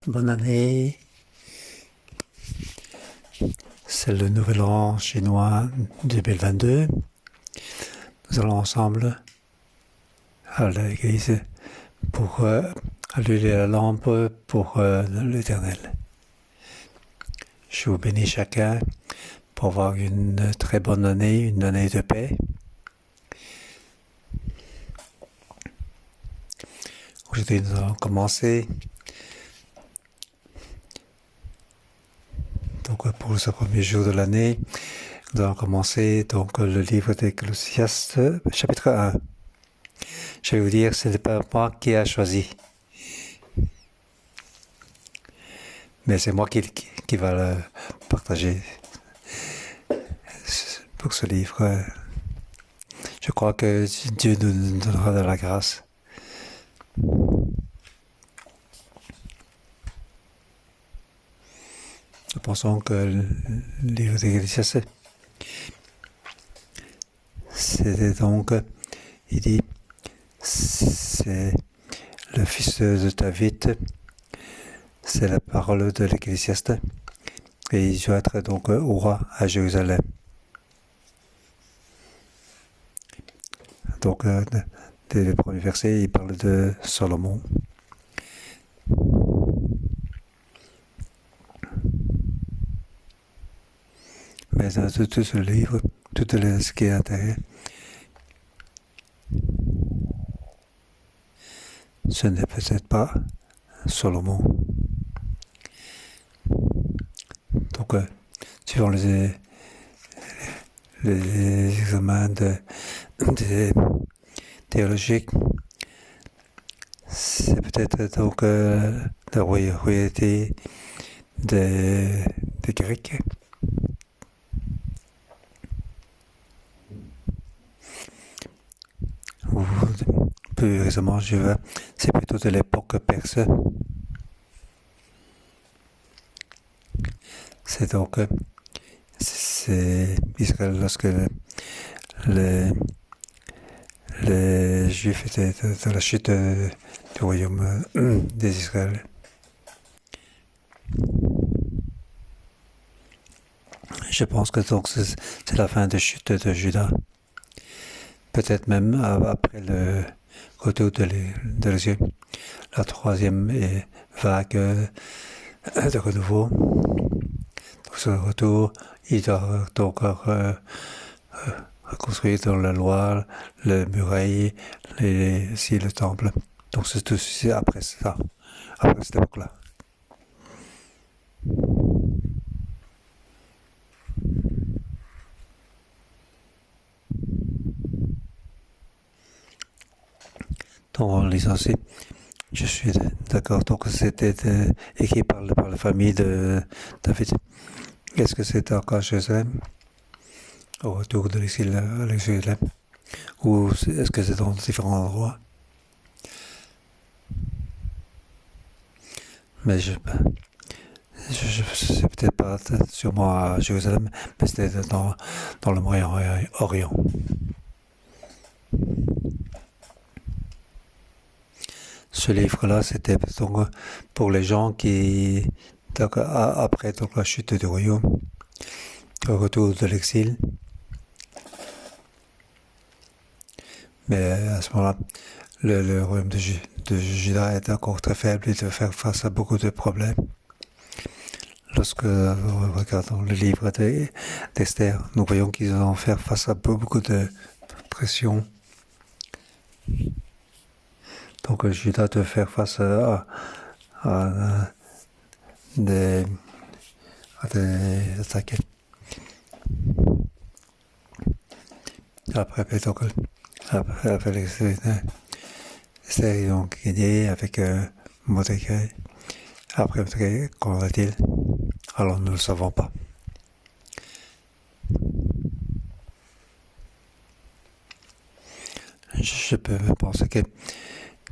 Bonne année. C'est le nouvel an chinois 2022. Nous allons ensemble à l'église pour allumer la lampe pour l'Éternel. Je vous bénis chacun pour avoir une très bonne année, une année de paix. Aujourd'hui, nous allons commencer donc pour ce premier jour de l'année. Nous allons commencer donc le livre d'Ecclésiaste, chapitre 1. Je vais vous dire, ce n'est pas moi qui a choisi, mais c'est moi qui va le partager pour ce livre. Je crois que Dieu nous donnera de la grâce. Nous pensons que le livre d'Ecclésiaste, c'est donc, il dit, c'est le fils de David, c'est la parole de l'Ecclésiaste, et il doit être donc au roi à Jérusalem. Donc, dès le premier verset, il parle de Salomon. Mais dans tout ce livre, tout ce qui est à l'intérieur, ce n'est peut-être pas Salomon. Donc, suivant les examens théologiques, c'est peut-être donc la royauté des Grecs. Ou plus récemment, c'est plutôt de l'époque perse. C'est donc c'est Israël lorsque les Juifs étaient dans la chute du royaume des Israël. Je pense que donc c'est la fin de chute de Juda. Peut-être même après le retour de l'Égypte, la troisième vague de renouveau. Donc ce retour, il doit donc reconstruire dans la loi, le muraille, aussi le temple. Donc c'est tout c'est après ça, après cette époque-là. Donc en lisant aussi, je suis d'accord. Donc c'était écrit par la famille de David. Est-ce que c'est encore Jérusalem, au retour de l'exil à Jérusalem, ou est-ce que c'est dans différents endroits? Mais c'est peut-être pas sûrement à Jérusalem, mais c'était dans le Moyen-Orient. Ce livre-là, c'était donc pour les gens qui, donc, après donc, la chute du royaume, au retour de l'exil. Mais à ce moment-là, le royaume de Juda est encore très faible et doit faire face à beaucoup de problèmes. Lorsque nous regardons le livre d'Esther, nous voyons qu'ils vont faire face à beaucoup de pression. Donc Juda doit faire face à des attaques. Après Esther, ils ont gagné avec Mordecai. Après Mordecai, qu'en va-t-il? Alors nous ne le savons pas. Je peux penser que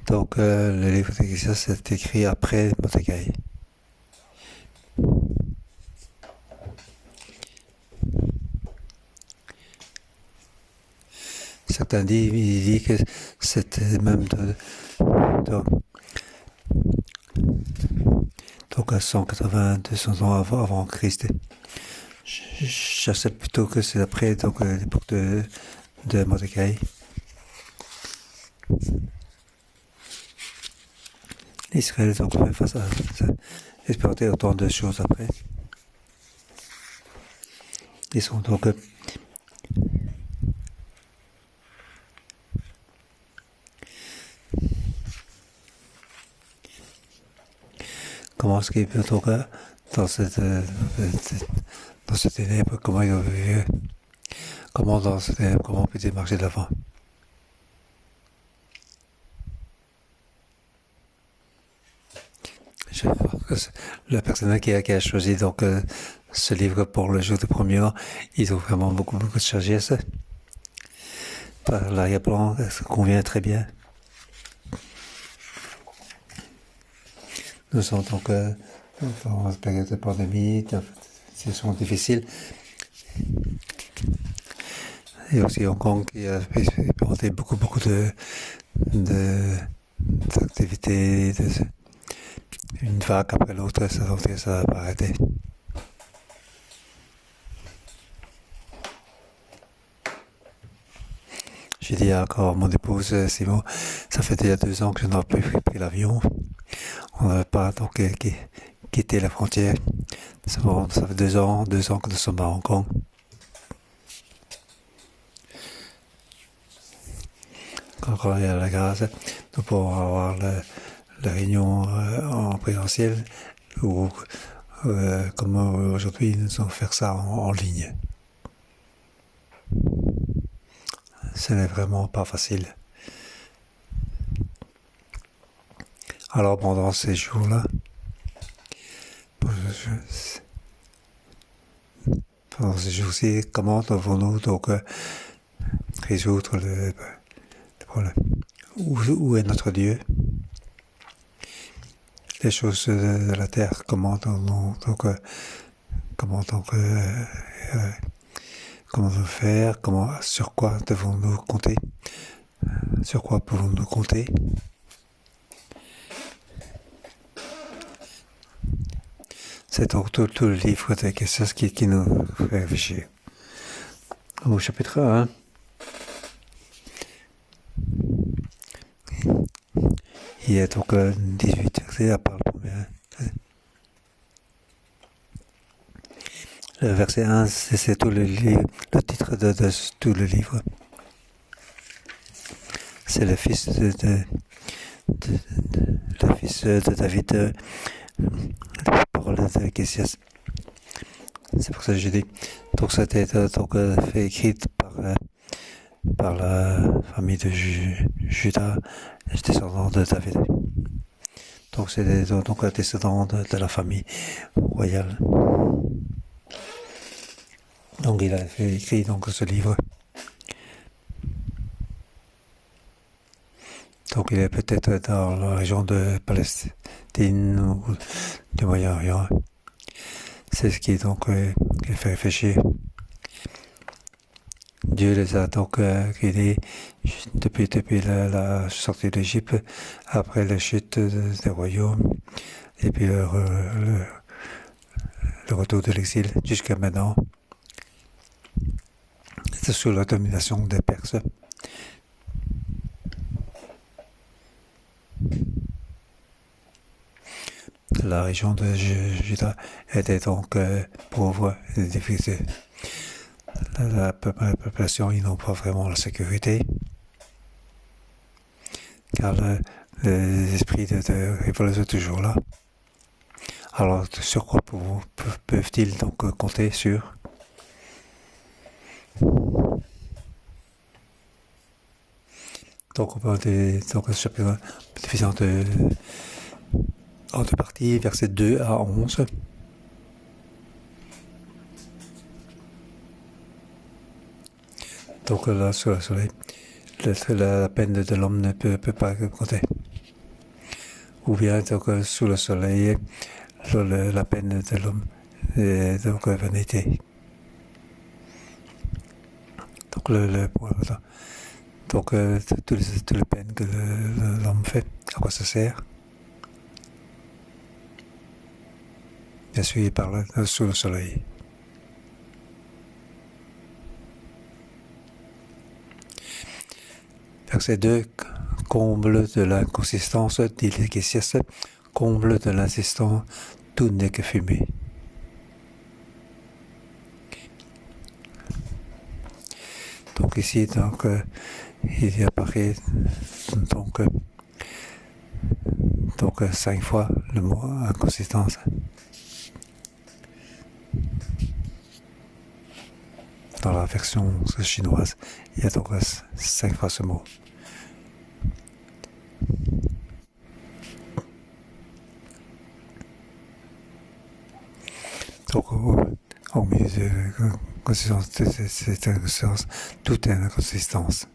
donc le livre d'Ecclésiaste est écrit après Mordecai. Certains disent que c'était même donc à 180, 200 ans avant Christ. J'accepte plutôt que c'est après donc l'époque de Mordecai. Israël donc fait face à ça, expérimenté autant de choses après. Ils sont donc comment est-ce qu'il peut donc dans cette ténèbre, comment il a vécu, comment dans cette ténèbre, comment on peut marcher de l'avant. Je pense que la personne qui a choisi donc ce livre pour le jour de premier an, ils ont vraiment beaucoup de sagesse. Par l'arrière-plan, ça convient très bien. Nous sommes donc en période de pandémie, de situation difficile. Et aussi Hong Kong qui a expérimenté beaucoup d'activités, une vague après l'autre, ça va pas arrêter. J'ai dit encore à mon épouse, Simon, ça fait déjà 2 ans que je n'ai plus pris l'avion. On n'avait pas donc quitté la frontière. Ça fait 2 ans que nous sommes à Hong Kong. Quand il y a la grâce, nous pouvons avoir la réunion en présentiel ou comme aujourd'hui, nous allons faire ça en ligne. Ce n'est vraiment pas facile. Alors pendant ces jours-là, pendant ces jours-ci, comment devons-nous donc résoudre le problème? Où est notre Dieu? Les choses de la terre, comment faire, sur quoi devons-nous compter? Sur quoi pouvons-nous compter? C'est donc tout le livre de questions qui nous fait réfléchir. Au chapitre 1, il y a donc 18 versets à part le premier. Le verset 1, c'est tout le titre de tout le livre. C'est le fils de David, la parole de Kessias. C'est pour ça que j'ai dit. Donc ça a été fait écrite par la famille de Judas, descendant de David. Donc c'est donc un descendant de la famille royale. Donc il a fait écrit donc ce livre. Donc il est peut-être dans la région de Palestine ou du Moyen-Orient. C'est ce qui donc qui fait réfléchir. Dieu les a donc créés depuis la sortie d'Égypte, après la chute des royaumes, et puis le retour de l'exil jusqu'à maintenant. C'est sous la domination des Perses. La région de Juda était donc pauvre et difficile. La population, ils n'ont pas vraiment la sécurité, car les esprits de révolte sont toujours là. Alors, sur quoi peuvent-ils donc compter sur? Donc, on peut donc, chapitre divisé en deux parties, versets 2 à 11. Donc là, sur le soleil, la peine de l'homme ne peut pas compter. Ou bien, donc, sous le soleil, la peine de l'homme est donc vanité. Donc, donc toutes les peines que l'homme fait, à quoi ça sert? bien sûr, il parle sous le soleil. Verset 2, comble de l'inconsistance, dit l'Ecclésiaste, comble de l'insistance, tout n'est que fumée. Donc ici, il apparaît donc 5 fois le mot inconsistance. Dans la version chinoise, il y a donc 5 fois ce mot. Donc au milieu de l'inconsistance, cette inconsistance, tout est une inconsistance.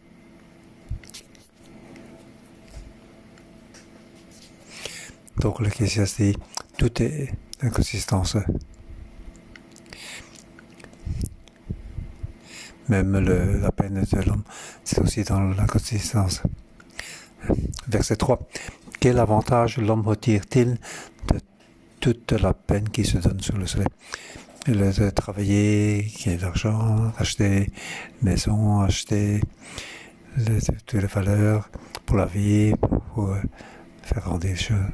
Donc l'Ecclésiaste dit, tout est inconsistance. Même la peine de l'homme, c'est aussi dans l'inconsistance. Verset 3. Quel avantage l'homme retire-t-il de toute la peine qui se donne sous le soleil? De travailler, gagner de l'argent, acheter une maison, acheter toutes les valeurs pour la vie, pour faire grandir les choses.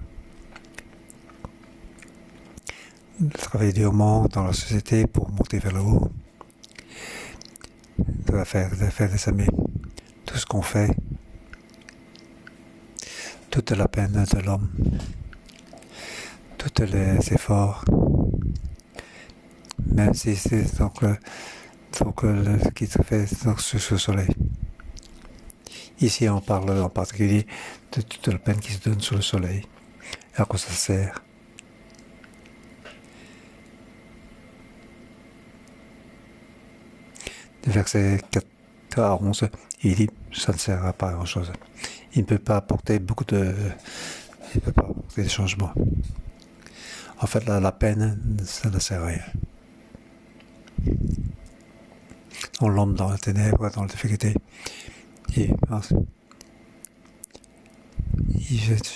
Travailler durement dans la société pour monter vers le haut. De faire des amis. Tout ce qu'on fait, toute la peine de l'homme, tous les efforts, même si c'est ce qui se fait sous le soleil. Ici, on parle en particulier de toute la peine qui se donne sous le soleil. À quoi ça sert? De verset 4 à 11, il dit ça ne sert à pas grand-chose. Il ne peut pas apporter il ne peut pas apporter des changements. En fait, la peine, ça ne sert à rien. On l'homme dans la ténèbres, dans la difficulté. Et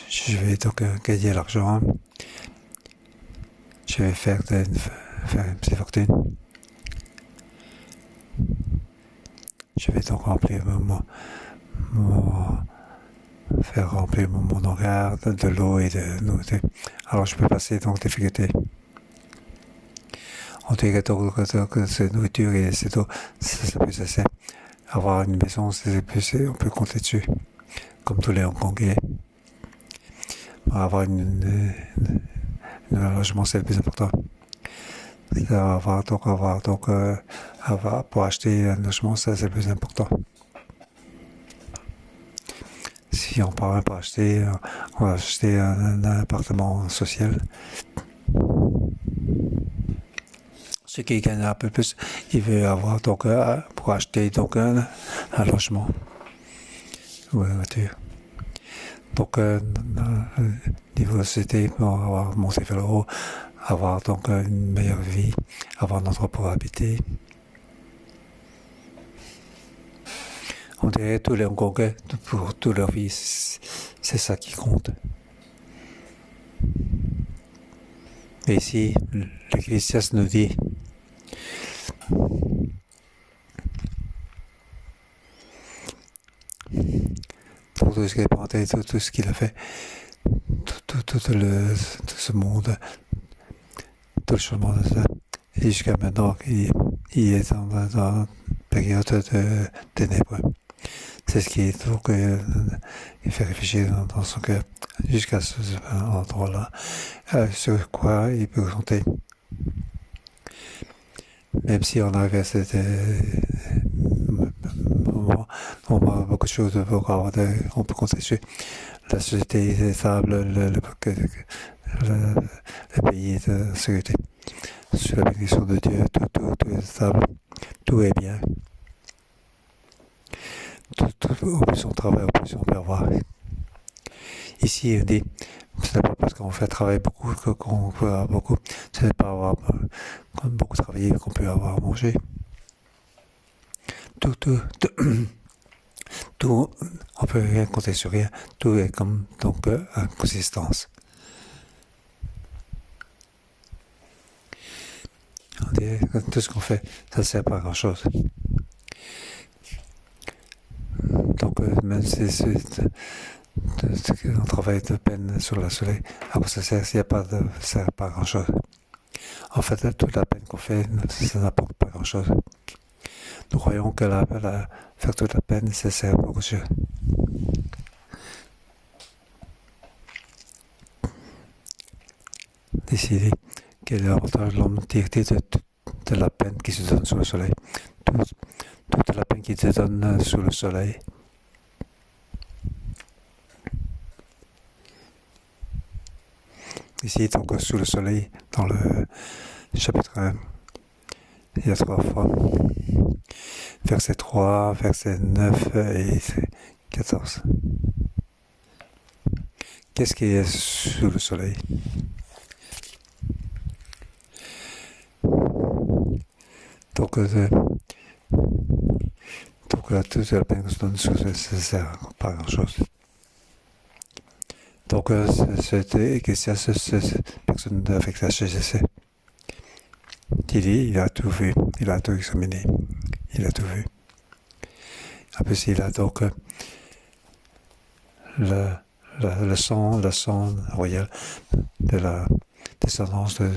je vais donc gagner l'argent. Je vais faire une petite fortune. Je vais donc remplir faire remplir mon hangar de l'eau et de nourriture. Alors je peux passer donc difficulté. On dirait que cette nourriture et cette eau, ça peut cesser. Avoir une maison, on peut compter dessus, comme tous les Hongkongais. Avoir un logement, c'est le plus important. Pour acheter un logement, ça c'est le plus important. Si on parvient pas acheter, on va acheter un appartement social. Ceux qui gagnent un peu plus, ils veulent avoir donc pour acheter donc un logement ou une voiture. Donc niveau de société, pour avoir monté vers le haut, avoir donc une meilleure vie, avoir un endroit pour habiter. On dirait tous les Hongkongais, pour toute leur vie, c'est ça qui compte. Et ici, l'Ecclésiaste nous dit pour tout ce qu'il a présenté, tout ce qu'il a fait, tout ce monde, tout le changement de ça. Et jusqu'à maintenant, il est dans une période de ténèbres. C'est ce qui est donc il fait réfléchir dans son cœur jusqu'à ce endroit-là, sur quoi il peut compter. Même si on arrive à ce moment, on a beaucoup de choses on peut compter sur la société est stable, le pays est de sécurité. Sur la bénédiction de Dieu, tout est stable, tout est bien. Au plus on travaille, au plus on peut avoir. Ici, on dit, ce n'est pas parce qu'on fait travailler beaucoup qu'on peut avoir beaucoup. Ce n'est pas avoir beaucoup travaillé qu'on peut avoir à manger. Tout, on peut rien compter sur rien. Tout est comme donc inconsistance. dire que tout ce qu'on fait, ça ne sert pas à grand-chose. Donc, même si on travaille de peine sur le soleil, alors ça sert, ça sert pas à grand-chose. En fait, toute la peine qu'on fait, ça n'apporte pas grand-chose. Nous croyons que faire toute la peine, ça sert à beaucoup de choses. Décider quel est l'avantage de l'homme de la peine qui se donne sous le soleil. Toute la peine qui se donne sous le soleil. Ici, donc, sous le soleil, dans le chapitre 1, il y a 3 fois. Verset 3, verset 9 et 14. Qu'est-ce qui est sous le soleil? Donc, toute la peine qu'on se donne sous le soleil, ça ne sert pas à grand-chose. Donc, c'était Ecclésiaste, cette personne avec la CGC. Il a tout vu, il a tout examiné, il a tout vu. En plus, il a donc le sang royal de la descendance de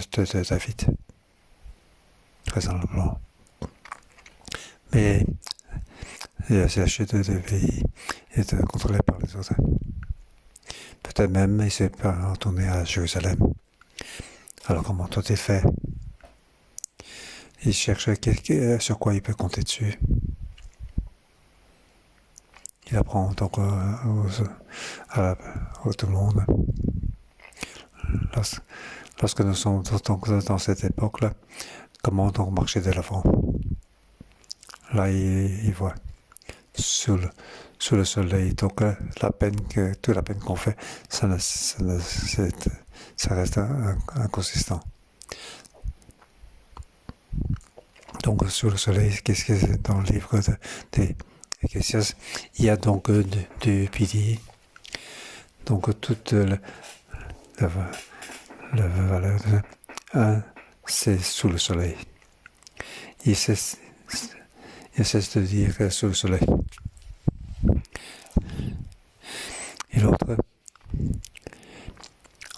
David. Très en blanc. Mais c'est la chute de pays est contrôlée par les autres. Peut-être même il s'est pas retourné à Jérusalem. Alors comment tout est fait? Il cherche sur quoi il peut compter dessus. Il apprend donc à tout le monde. Lorsque nous sommes dans cette époque-là, comment donc marcher de l'avant? Là, il voit sous le soleil. Donc, toute la peine qu'on fait, ça reste inconsistant. Donc, sous le soleil, qu'est-ce que c'est dans le livre des Ecclésiastes? Il y a donc du pilier. Donc, toute la valeur de c'est sous le soleil. Il cesse de dire que sous le soleil. Et l'autre,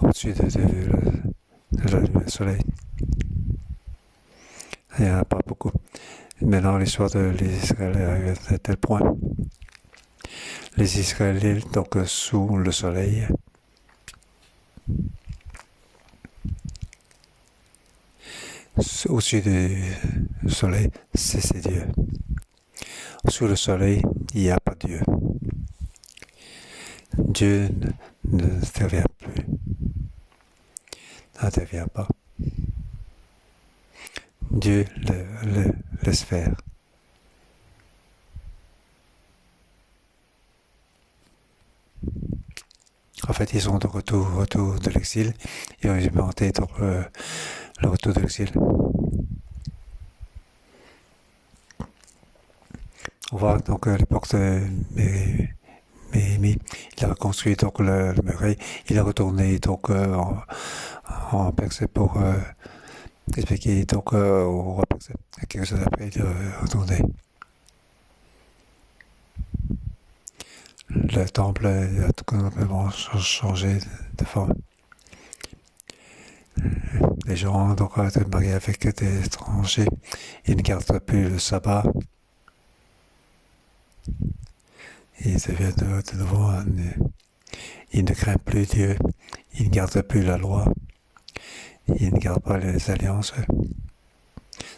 au-dessus de la lumière du soleil. Il n'y en a pas beaucoup. Maintenant, l'histoire de l'Israël arrive à tel point. Les Israéliens, donc sous le soleil, au-dessus du soleil, c'est Dieu. Sous le soleil, il n'y a pas Dieu. Dieu n'intervient plus. N'intervient pas. Dieu le laisse faire. En fait, ils sont de retour de l'exil. Ils ont expérimenté le retour de l'exil. On voit donc l'époque de Méhémie. Il a reconstruit donc le muraille. Il est retourné donc en Perse pour expliquer donc au roi Perse. Quelques années après, il est retourné. Le temple a tout complètement changé de forme. Les gens donc ont été mariés avec des étrangers. Ils ne gardent plus le sabbat. Ils deviennent de nouveau ils ne craignent plus Dieu. Ils ne gardent plus la loi. Ils ne gardent pas les alliances.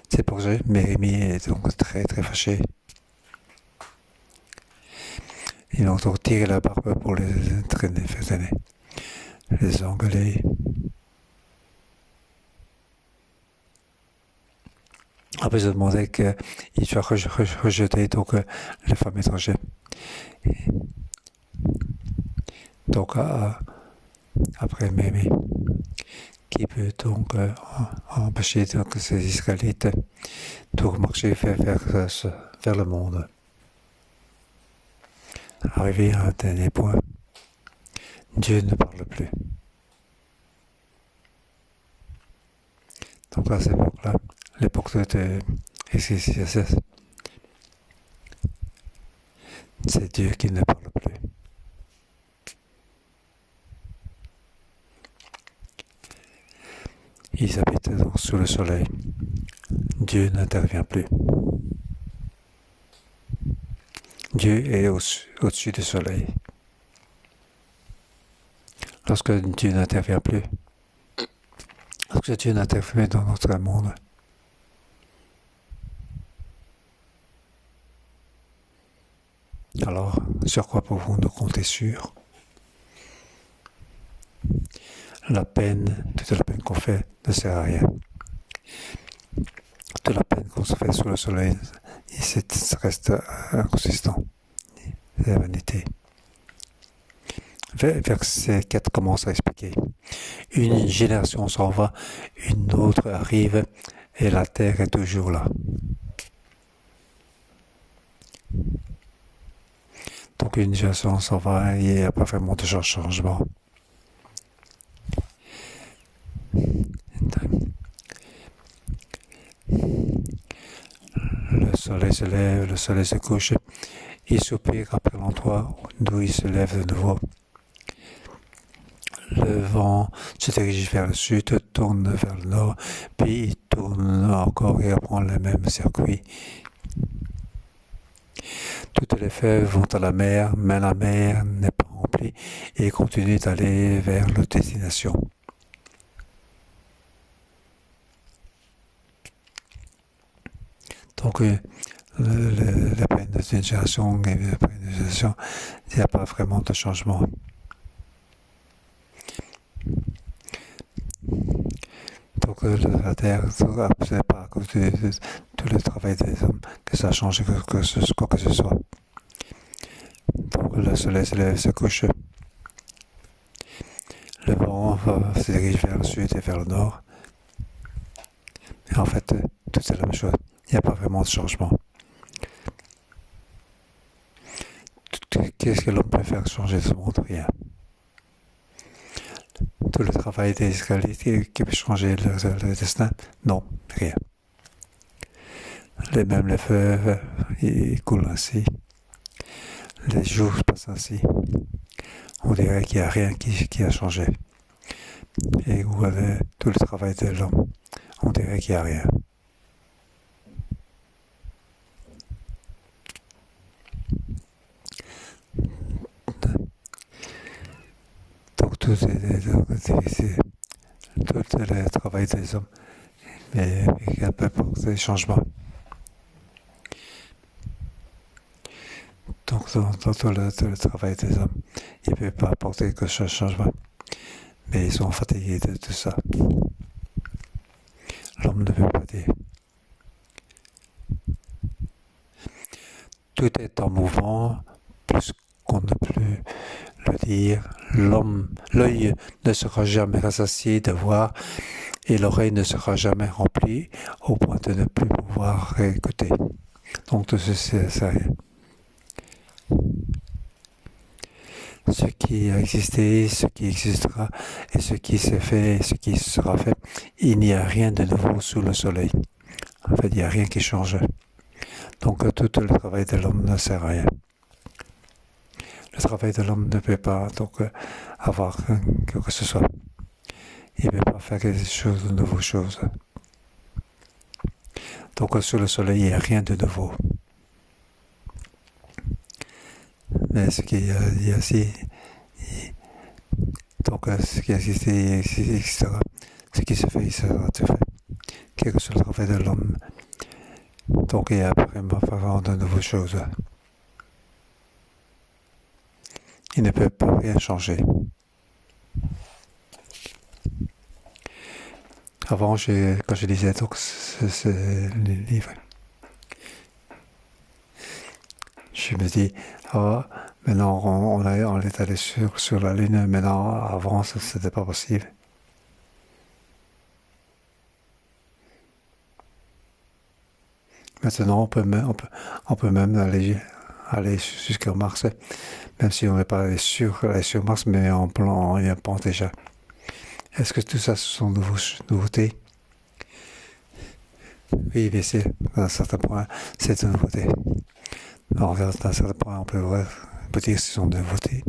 C'est pour ça que Méhémie est donc très très fâché. Ils ont donc tiré la barbe pour les traîner, les engueuler. Après, ils ont demandé qu'il soit rejeté donc les femmes étrangères. Donc, après Méhémie, qui peut donc empêcher donc, ces Israélites de marcher vers le monde. Arrivé à un dernier point, Dieu ne parle plus. Donc à cette époque-là, l'époque de XXXS. C'est Dieu qui ne parle plus. Ils habitent donc sous le soleil. Dieu n'intervient plus. Dieu est au-dessus du soleil. Lorsque Dieu n'intervient plus, lorsque Dieu n'intervient dans notre monde, alors sur quoi pouvons-nous compter sur la peine, toute la peine qu'on fait ne sert à rien. Toute la peine qu'on se fait sous le soleil, ça reste inconsistant. C'est la vanité. Verset 4 commence à expliquer. Une génération s'en va, une autre arrive, et la terre est toujours là. Donc une génération s'en va, et il n'y a pas vraiment de changement. Le soleil se lève, le soleil se couche, il soupire après l'endroit d'où il se lève de nouveau. Le vent se dirige vers le sud, tourne vers le nord, puis il tourne encore et reprend le même circuit. Toutes les feuilles vont à la mer, mais la mer n'est pas remplie et continue d'aller vers leur destination. Donc, la peine d'une génération et la peine d'une génération, il n'y a pas vraiment de changement. Donc, la terre, c'est pas à cause de tout le travail des hommes que ça a changé quoi que ce soit. Donc, le soleil se couche. Le vent se dirige vers le sud et vers le nord. Et en fait, tout c'est la même chose. Il n'y a pas vraiment de changement. Qu'est-ce que l'homme peut faire changer ce monde? Rien. Tout le travail des Israélites qui peut changer le destin? Non, rien. Même les feux, ils coulent ainsi. Les jours passent ainsi. On dirait qu'il n'y a rien qui a changé. Et où est tout le travail de l'homme? On dirait qu'il n'y a rien. Donc tout est difficile. Tout le travail des hommes. Mais il y a peu des changements. Donc dans tout le travail des hommes, il ne peut pas apporter que ce changement. Mais ils sont fatigués de tout ça. L'homme ne peut pas dire. Tout est en mouvement, plus qu'on ne peut le dire. L'œil ne sera jamais rassasié de voir et l'oreille ne sera jamais remplie au point de ne plus pouvoir écouter. Donc tout ceci, c'est rien. Ce qui a existé, ce qui existera, et ce qui s'est fait, et ce qui sera fait, il n'y a rien de nouveau sous le soleil. En fait, il n'y a rien qui change. Donc tout le travail de l'homme ne sert à rien. Le travail de l'homme ne peut pas donc avoir quoi que ce soit. Il ne peut pas faire quelque chose de nouvelles choses. Donc sous le soleil, il n'y a rien de nouveau. Mais ce qui y a ici, donc ce qui existe, etc. Ce qui se fait, il sera fait. Quel que soit le travail de l'homme. Donc il n'y a vraiment pas vraiment de nouvelles choses. Il ne peut pas rien changer. Avant, quand je lisais donc ce livre, je me dis, maintenant on est allé sur la Lune, maintenant avant ce n'était pas possible. Maintenant on peut même aller jusqu'à Mars, même si on n'est pas allé sur Mars, mais on y pense déjà. Est-ce que tout ça, ce sont nouveautés? Oui, mais c'est, à certains points, c'est une nouveauté. Alors, à un certain point, on peut dire que ce sont des nouveautés.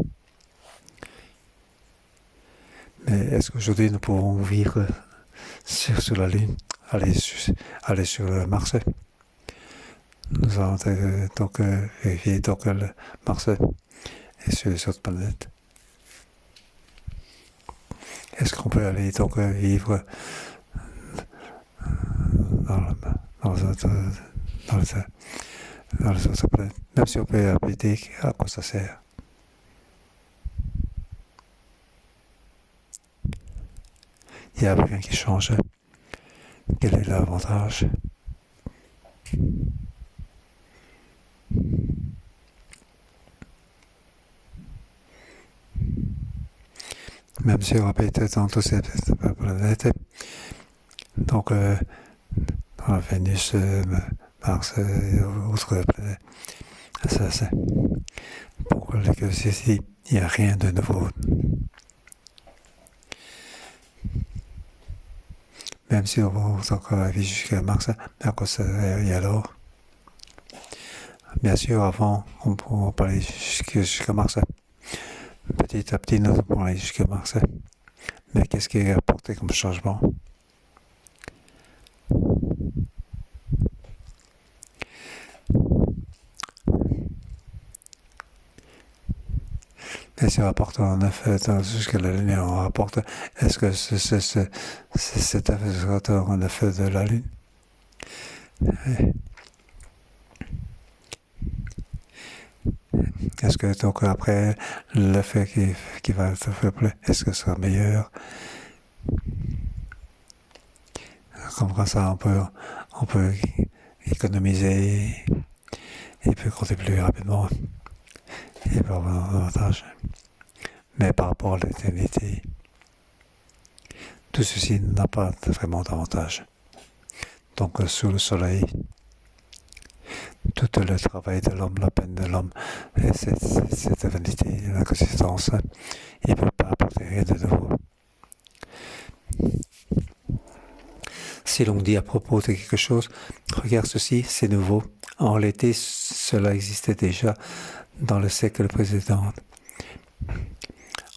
Mais est-ce qu'aujourd'hui, nous pouvons vivre sur la Lune, aller sur Mars? Nous allons donc vérifier donc le Mars et sur les autres planètes. Est-ce qu'on peut aller donc vivre dans les autres planètes? Même si on peut habiter, à quoi ça sert? Il n'y a rien qui change. Quel est l'avantage? Même si on habite dans toutes ces planètes, donc dans la Vénus, Mars et autres planètes, ça c'est pour que ceci, il n'y a rien de nouveau. Même si on va encore aller jusqu'à Mars, à quoi ça et alors? Bien sûr, avant, on peut aller jusqu'à Mars. Petit à petit, nous allons aller jusqu'à Mars. Mais qu'est-ce qui est apporté comme changement? Et si on rapporte en effet jusqu'à la Lune, on rapporte, est-ce que c'est en effet de la Lune? Est-ce que donc après l'effet qui va être fait, est-ce que ce sera meilleur? Comme ça, on peut économiser et peut compter plus rapidement et peut avoir un avantage. Mais par rapport à l'éternité, tout ceci n'a pas vraiment d'avantage. Donc sous le soleil, tout le travail de l'homme, la peine de l'homme, et cette vanité, la consistance, il ne peut pas apporter rien de nouveau. Si l'on dit à propos de quelque chose, regarde ceci, c'est nouveau. En réalité, cela existait déjà dans le siècle précédent.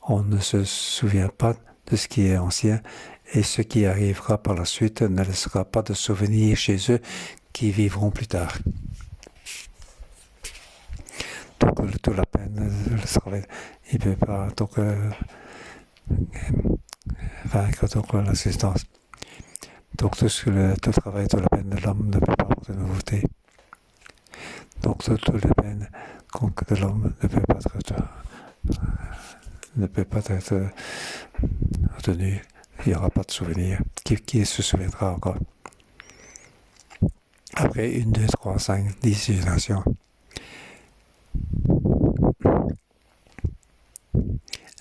On ne se souvient pas de ce qui est ancien et ce qui arrivera par la suite ne laissera pas de souvenirs chez eux qui vivront plus tard. Donc, toute la peine, le travail, il ne peut pas vaincre l'assistance. Donc, tout le travail, toute la peine de l'homme ne peut pas apporter de nouveauté. Donc, toute la peine de l'homme ne peut pas être retenu. Il n'y aura pas de souvenir. Qui se souviendra encore? Après 1, 2, 3, 5, 10 générations.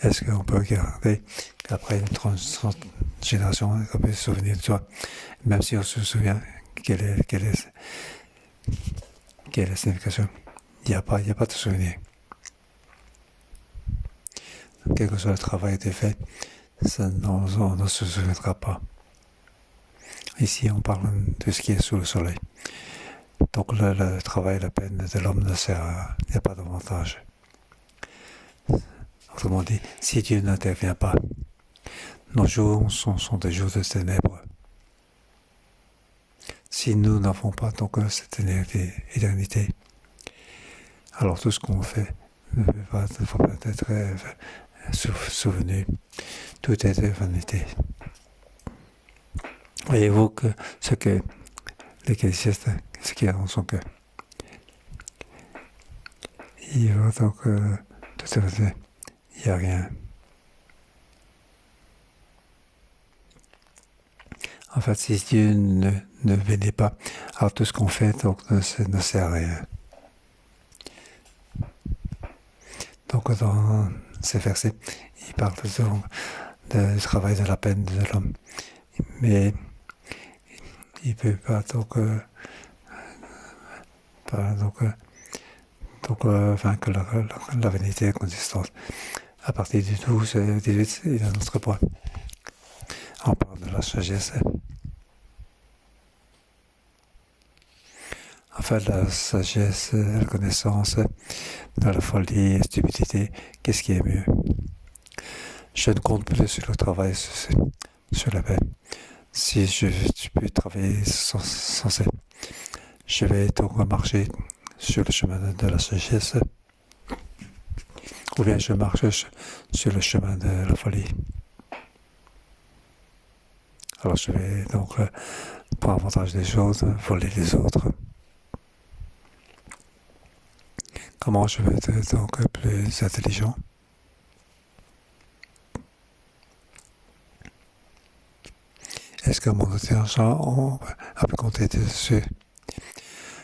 Est-ce qu'on peut regarder après une 30 générations, on peut se souvenir de toi, même si on se souvient quelle est la signification? Il n'y a pas de souvenir. Quel que soit le travail qui a été fait, on ne se souviendra pas. Ici, on parle de ce qui est sous le soleil. Donc le travail, la peine de l'homme ne sert à... Il n'y a pas d'avantage. Autrement dit, si Dieu n'intervient pas, nos jours sont des jours de ténèbres. Si nous n'avons pas donc cette éternité, alors tout ce qu'on fait ne peut pas être souvenu. Tout est vanité. Voyez-vous que ce que l'Ecclésiaste, ce qu'il y a dans son cœur, il va donc tout est vanité. Il n'y a rien. En fait, si Dieu ne bénit pas, alors tout ce qu'on fait donc, ne sert à rien. Donc dans ces versets, il parle du travail de la peine de l'homme. Mais il ne peut pas vaincre la vanité consistante. À partir du 12 et 18, il y a un autre point. On parle de la sagesse. faire de la sagesse, de la connaissance, de la folie, la stupidité, qu'est-ce qui est mieux? Je ne compte plus sur le travail, sur la paix. Si je peux travailler sans ça, je vais donc marcher sur le chemin de la sagesse, ou bien je marche sur le chemin de la folie. Alors je vais donc prendre avantage des choses, voler les autres. Comment je vais être donc plus intelligent? Est-ce que mon intelligence a pu compter dessus?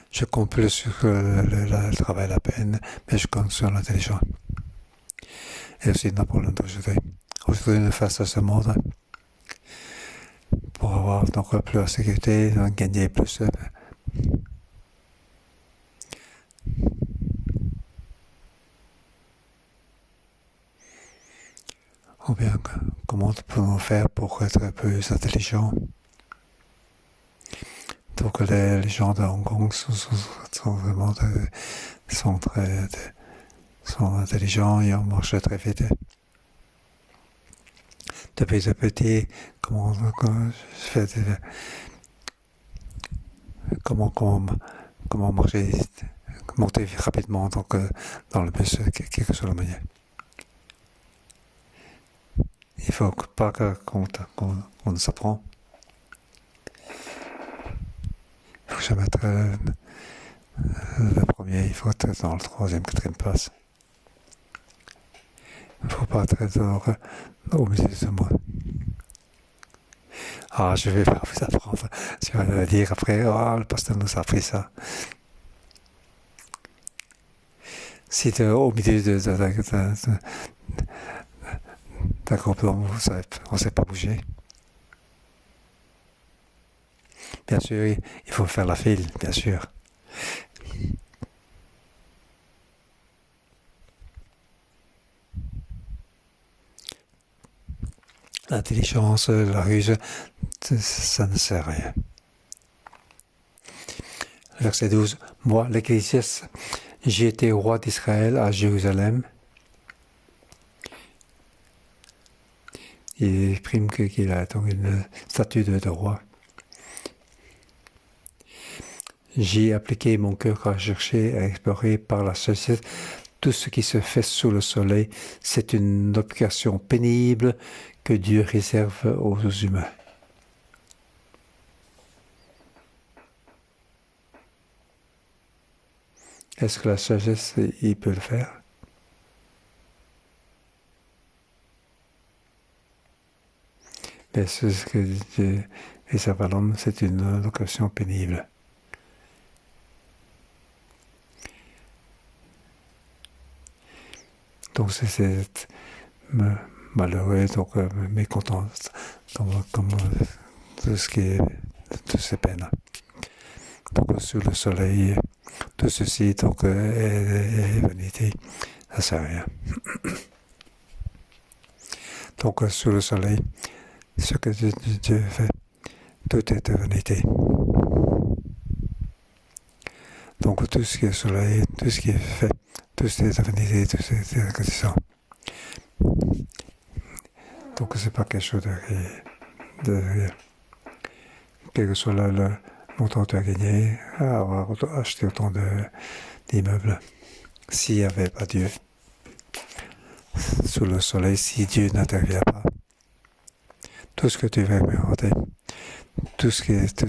Je compte plus sur le travail, la peine, mais je compte sur l'intelligence. Et aussi Napoléon d'aujourd'hui. Aujourd'hui, face à ce monde, pour avoir donc plus de sécurité, gagner plus. Ou bien, comment pouvons-nous faire pour être plus intelligents? Donc les gens de Hong Kong sont vraiment sont intelligents et on marche très vite. Depuis petit, comment marcher, monter rapidement donc, dans le bus, quelle que soit la manière. Il ne faut pas qu'on s'apprend. Il faut jamais être le premier, il faut être dans le troisième, quatrième place. Il ne faut pas être au milieu de ce monde. Ah, je vais pas vous apprendre. Tu vas me dire après, le pasteur nous a appris ça. Si tu es au milieu d'un groupe d'hommes, on ne sait pas bouger. Bien sûr, il faut faire la file, bien sûr. L'intelligence, la ruse, ça ne sert à rien. Verset 12. Moi, l'Ecclésiaste, j'ai été roi d'Israël à Jérusalem. Il exprime qu'il a donc une statue de roi. J'ai appliqué mon cœur à chercher, à explorer par la sagesse tout ce qui se fait sous le soleil. C'est une occupation pénible que Dieu réserve aux humains. Est-ce que la sagesse, il peut le faire? Mais ce que Dieu réserve à l'homme, c'est une occupation pénible. Donc c'est malheureux, donc mécontent, comme tout ce qui est, toutes ces peines. Donc sous le soleil, tout ceci donc est vanité, ça sert à rien. Donc sous le soleil, ce que Dieu fait, tout est vanité. Donc tout ce qui est soleil, tout ce qui est fait, tout ce qui est vanité, tout ce qui est condition. Donc c'est pas quelque chose de quel que soit le montant que tu as gagné, avoir acheté autant d'immeubles. S'il n'y avait pas Dieu, sous le soleil, si Dieu n'intervient pas, tout ce que tu vas inventer, tout ce qui est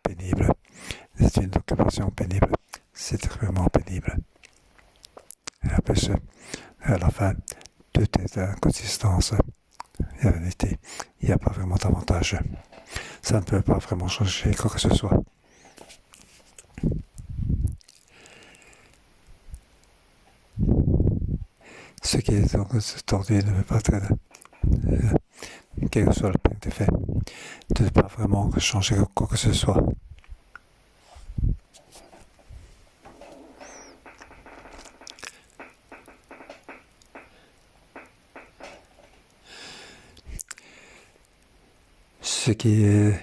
pénible, c'est une occupation pénible, c'est vraiment pénible. Et après, à la fin, tout est inconsistance et vanité. Il n'y a pas vraiment d'avantage. Ça ne peut pas vraiment changer quoi que ce soit. Ce qui est donc tordu ne peut pas être, quel que soit le point de fait, ne peut pas vraiment changer quoi que ce soit. Ce qui est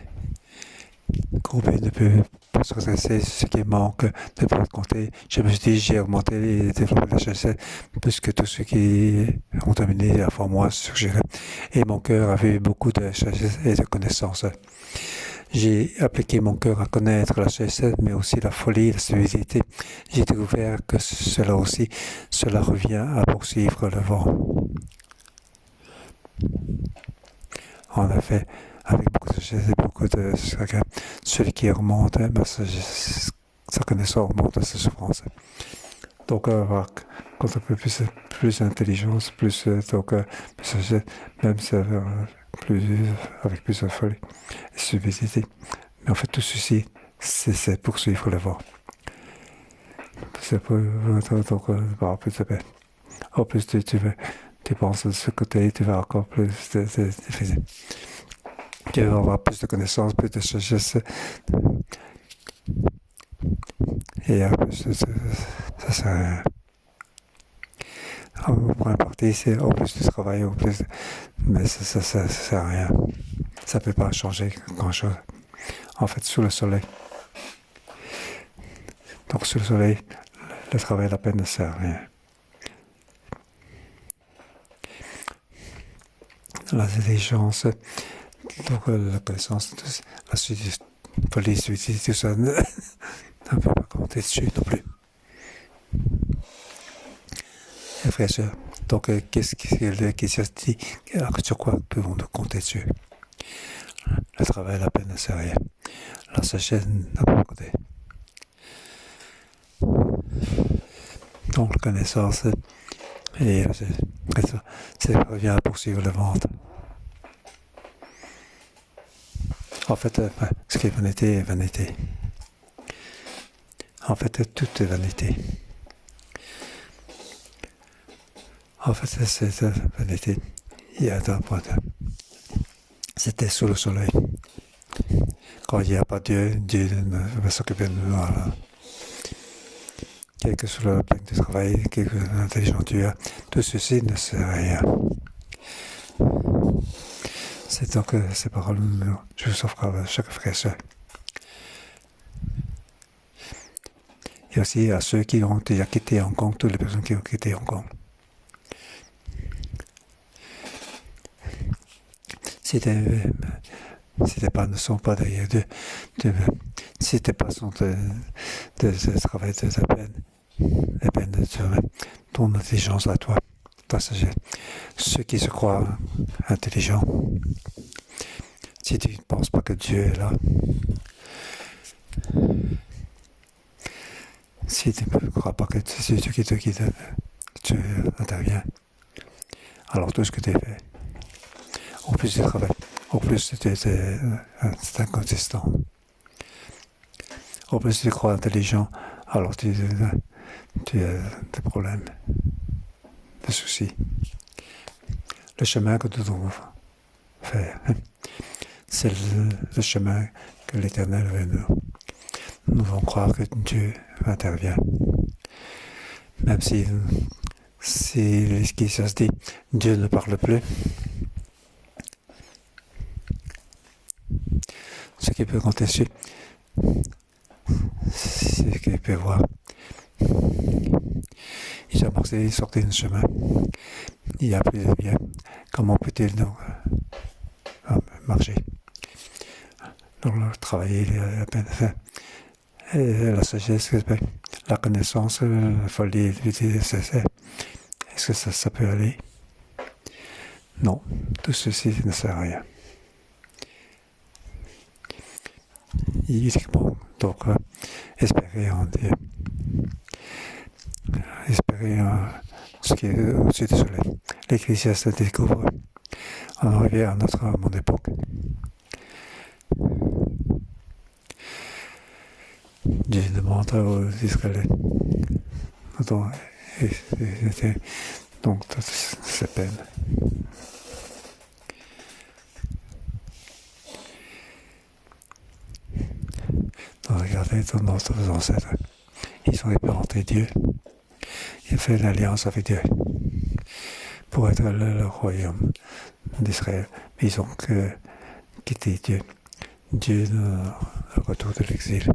groupé ne peut pas se redresser, ce qui manque de pouvoir compter. Je me suis dit, j'ai augmenté et développé la HSL plus que tous ceux qui ont terminé avant moi suggéraient. Et mon cœur avait eu beaucoup de HSL et de connaissances. J'ai appliqué mon cœur à connaître la HSL, mais aussi la folie, la stabilité. J'ai découvert que cela aussi, cela revient à poursuivre le vent. En effet, avec beaucoup de sagesse et beaucoup de chagrin, celui qui remonte, sa connaissance augmente sa souffrance. Donc, on va voir quand on peut plus d'intelligence, plus sagesse, même avec plus de folie et stupidité. Mais en fait, tout ceci, c'est poursuivre le vent. C'est pour plus de paix. En plus, tu penses de ce côté, tu vas encore plus tu vas avoir plus de connaissances, plus de sagesse. Et ça sert à rien. Pour un parti, c'est au plus du travail, au plus. Mais ça sert à rien. Ça ne peut pas changer grand-chose. En fait, sous le soleil. Donc, sous le soleil, le travail, la peine ne sert à rien. L'intelligence, donc la connaissance, la police, tout ça, on ne peut pas compter dessus non plus. Et frère, donc qu'est-ce qui se dit, sur quoi pouvons-nous compter dessus? Le travail, la peine ne sert à rien. La sagesse n'a pas compté. Donc la connaissance, et ça revient à poursuivre le ventre. En fait, ce qui est vanité est vanité. En fait, tout est vanité. En fait, c'est vanité. Il y a un point. C'était sous le soleil. Quand il n'y a pas Dieu, Dieu ne va s'occuper de nous. Voilà. Quel que soit le plan de travail, quel que soit l'intelligence Dieu, tout ceci ne sert à rien. C'est donc ces paroles, je vous offre à chaque frère et soeur. Et aussi à ceux qui ont déjà quitté Hong Kong, toutes les personnes qui ont quitté Hong Kong. Ne sont pas derrière Dieu, si tes pas sont de travail de ta peine, la peine de ton intelligence à toi, ta sagesse. Ceux qui se croient intelligents, si tu ne penses pas que Dieu est là, si tu ne crois pas que c'est Dieu qui te guide, tu interviens, alors tout ce que tu fais, au plus tu travailles, au plus tu es inconsistant. Au plus tu crois intelligent, alors tu as des problèmes, des soucis. Le chemin que nous devons faire, c'est le chemin que l'Éternel veut nous. Nous devons croire que Dieu intervient. Même si ça se dit, Dieu ne parle plus. Ce qui peut compter dessus, c'est ce qu'il peut voir. Il a marché, il sortait d'un chemin. Il n'y a plus de bien. Comment peut-il donc marcher? Donc travailler, il a la peine de faire. Et la sagesse, la connaissance, la folie, est-ce que ça peut aller? Non, tout ceci ne sert à rien. Uniquement, donc, espérer en Dieu. Espérer en ce qui est au-dessus du soleil. L'Ecclésiaste découvre. On revient à mon époque. Dieu demande aux Israéliens. Donc, toutes ces peines. Donc, regardez dans nos ancêtres. Ils ont représenté Dieu. Ils ont fait l'alliance avec Dieu pour être le royaume d'Israël. Mais ils ont quitté Dieu. Dieu, le retour de l'exil.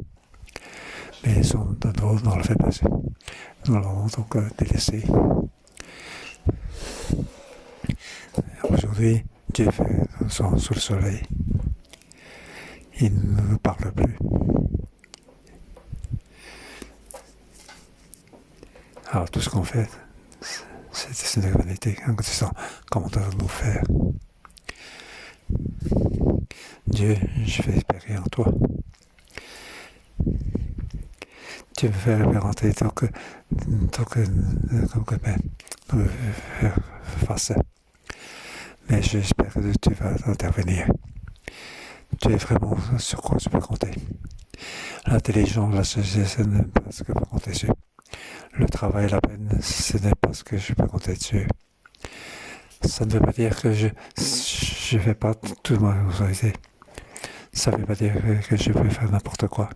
mais ils sont de nouveau dans le fait passé. Nous l'avons donc délaissé. Aujourd'hui, Dieu fait son sous le soleil. Il ne nous parle plus. Alors tout ce qu'on fait, c'est une vanité en disant comment devons-nous faire. Dieu, je vais espérer en toi. Tu me fais expérimenter tant que ben, nous faire face. Mais j'espère que tu vas intervenir. Tu es vraiment sur quoi je peux compter. L'intelligence, la sagesse, ce n'est pas ce que je peux compter dessus. Le travail, la peine, ce n'est pas ce que je peux compter dessus. Ça ne veut pas dire que je ne fais pas toute ma responsabilité. Ça ne veut pas dire que je peux faire n'importe quoi.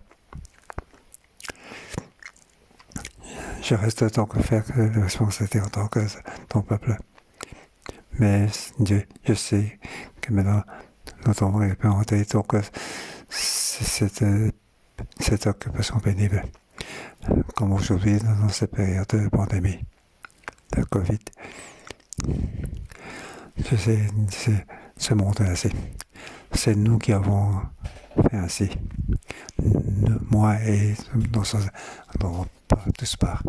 Je reste tant que faire que la responsabilité en tant que ton peuple. Mais Dieu, je sais que maintenant nous devons expérimenter donc cette occupation pénible. Comme aujourd'hui dans cette période de pandémie, de Covid. Je sais, ce monde est ainsi. C'est nous qui avons fait ainsi. Moi et dans tous parts.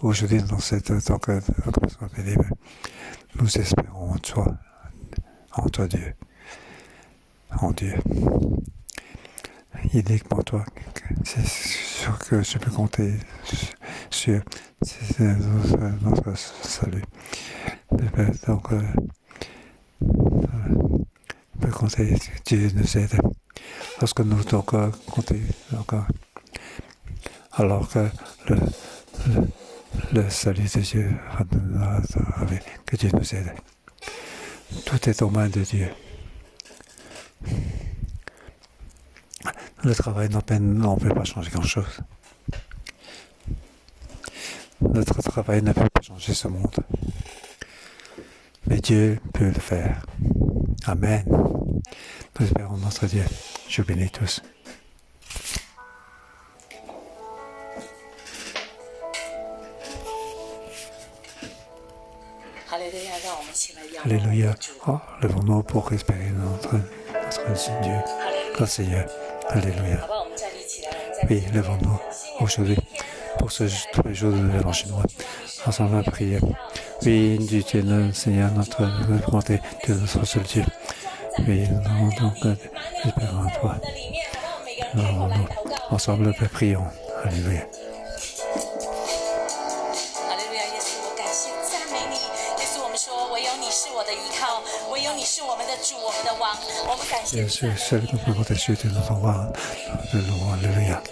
Aujourd'hui, dans cette occupation pénible, nous espérons en toi, Dieu, en Dieu. Uniquement toi, c'est sûr que je peux compter sur notre salut. Donc, on peut compter, Dieu nous aide. Lorsque nous donc compter encore, alors que le salut de Dieu que Dieu nous aide. Tout est aux mains de Dieu. Le travail n'en peut pas changer grand-chose. Notre travail ne peut pas changer ce monde. Mais Dieu peut le faire. Amen. Nous espérons notre Dieu. Je vous bénis tous. Alléluia. Oh, levons-nous pour espérer notre Dieu, notre Seigneur. Alléluia. Oui, levons-nous aujourd'hui pour ce premier jour de l'an chinois. Ensemble à prier. Oui, Dieu, tu es le Seigneur, notre volonté, tu es notre seul Dieu. Oui, nous avons donc espéré en toi. Nous ensemble prions. Alléluia. Je suis seul que peut compter sur de notre roi, de nous, alléluia.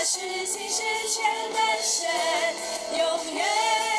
是新是全的神，永远。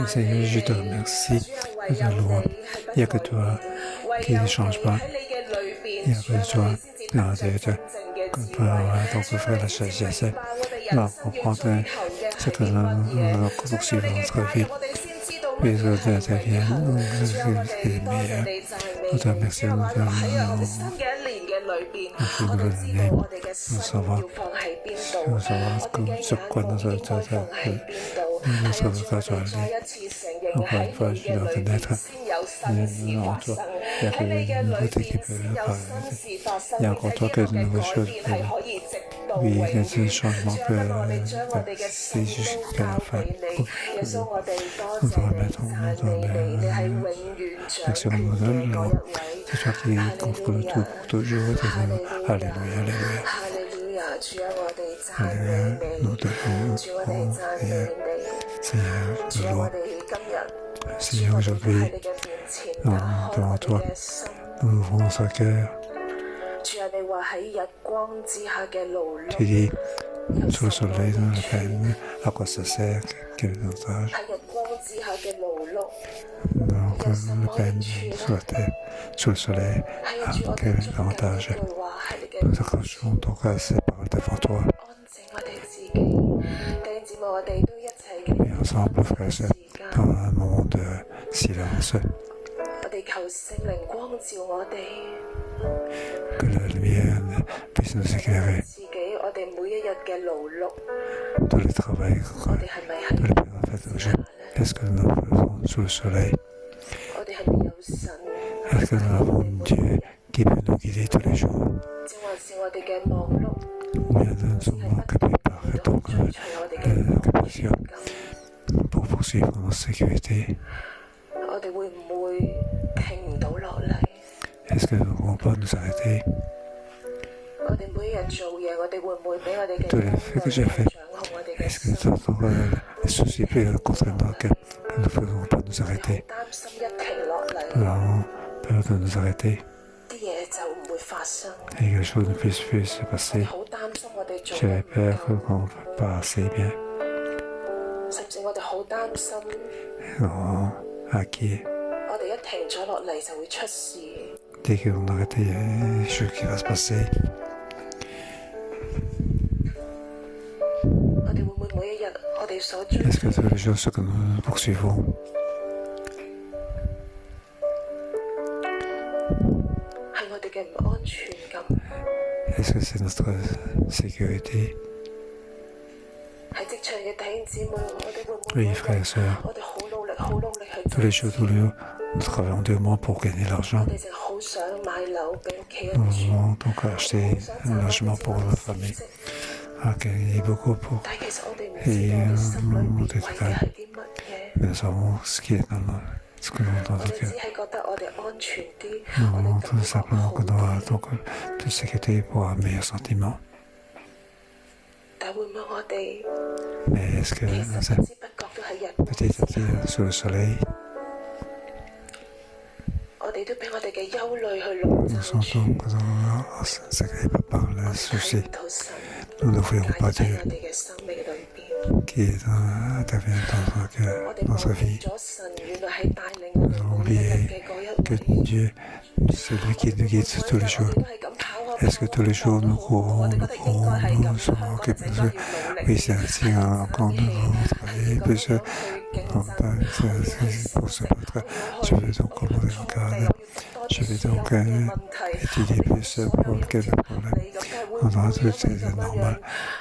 Seigneur, je te remercie de ta loi. Il n'y a que toi qui ne change pas. Il n'y a que toi. Non, comme donc frère la sagesse, va comprendre ce que nous poursuivons notre vie. Mais ça devient meilleur. Nous te remercions, nous savoir sur quoi notre regard doit aller. Encore une fois, je dois connaître en toi. Il y a que une nouveauté qui peut paraître. Il y a encore toi que de nouvelles choses peuvent. Oui, il y a des changements que c'est jusqu'à la fin. Nous te remettons, nous te remettons. Merci, nous donne. C'est toi qui contrôle tout pour toujours. Alléluia, alléluia. Alléluia, nous te louons. Seigneur, nous louons. Seigneur, aujourd'hui, devant toi, nous ouvrons notre cœur. Tu dis, sous le soleil, dans la peine, à quoi ça sert, quel est notre âge? Donc, la peine sur la terre, sous le soleil, quel avantage? Nous accrochons donc à ces paroles devant toi. Et ensemble, frères et sœurs, dans un moment de silence, que la lumière puisse nous éclairer. Tous les travaux, tous les bienfaits, est-ce que nous faisons sous le soleil? Est-ce que nous avons Dieu qui peut nous guider tous les jours? Ou bien nous sommes occupés par l'occupation pour poursuivre notre sécurité? Est-ce que nous ne pouvons pas nous arrêter? Tous les faits que j'ai faits, est-ce que nous avons les soucis contre nous que nous ne pouvons pas nous arrêter? Nous avons peur de nous arrêter et que les choses ne puissent plus se passer. J'avais peur qu'on ne fasse pas assez bien. Inquiet. Dès qu'on arrête, il y a des choses qui vont se passer. Est-ce que tous les jours, ce que nous poursuivons, est-ce que c'est notre sécurité? Oui, frères et sœurs, tous les jours, nous travaillons durement pour gagner l'argent. Nous voulons donc acheter un logement pour notre famille, à gagner beaucoup pour. Et nous détaillons. Nous savons ce qui est ce que nous avons dans le cœur. Nous voulons tout simplement que nous avons donc de sécurité pour un meilleur sentiment. Mais est-ce que petit à petit, sous le soleil, nous sentons que nous sommes par le souci. Nous ne voyons pas Dieu qui intervient dans notre vie. Nous avons oublié que Dieu, c'est lui qui nous guide tous les jours. Est-ce que tous les jours nous courons, nous sommes occupés? Oui, c'est ainsi quand nous travaillons plus pour se battre. Je vais donc commencer à regarder. Je vais donc étudier plus pour quel problème. On a tout, c'est normal.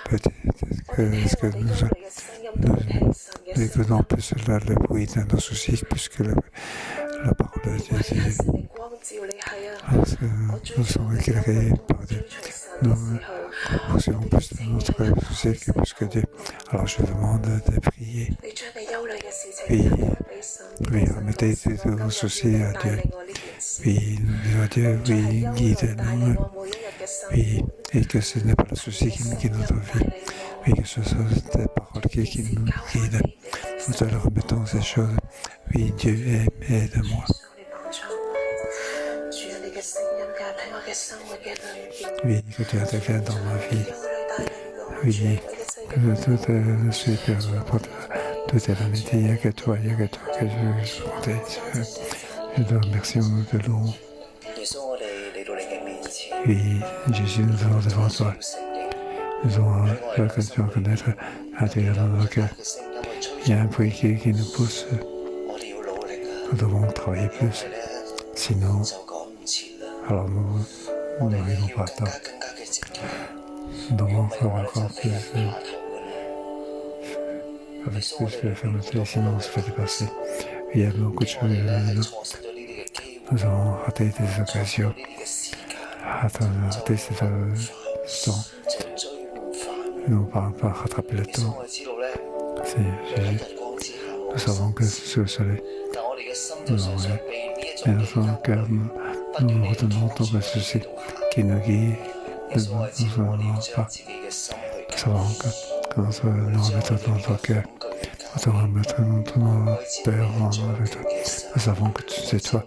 Peut-être que nous écoutons plus le bruit de nos soucis puisque la parole de Dieu dit. Parce que nous sommes éclairés par Dieu. Nous poursuivons plus de notre souci que plus que Dieu. Alors je vous demande de prier. Oui, remettez tous vos soucis à Dieu. Oui, nous disons à Dieu, oui, guide-nous. Oui, et que ce n'est pas le souci qui nous guide notre vie. Oui, que ce soit tes paroles qui nous guident. Nous te remettons ces choses. Oui, Dieu, aide-moi. Oui, que tu interviennes dans ma vie. Oui, que tout est super Toute éternité, il n'y a que toi que je comptais. Je te remercie au nom de l'eau. Oui, Jésus, nous allons devant toi. Nous allons reconnaître à l'intérieur de nos cœurs. Il y a un bruit qui nous pousse. Nous devons travailler plus. Sinon, alors nous n'arrivons pas à temps. Nous devons faire encore plus avec plus de fermeté, sinon on se fait dépasser. Il y a beaucoup de choses nous avons raté des occasions, raté ce temps. Nous ne pouvons pas rattraper le temps. C'est Jésus. Nous savons que sous le soleil, nous l'avons vu. Mais dans son cœur, nous retenons ton ressuscité qui nous guide. Nous ne voulons pas. Nous savons que nous remettons dans ton cœur. Nous te remettons dans ton Père avec toi. Nous savons que c'est toi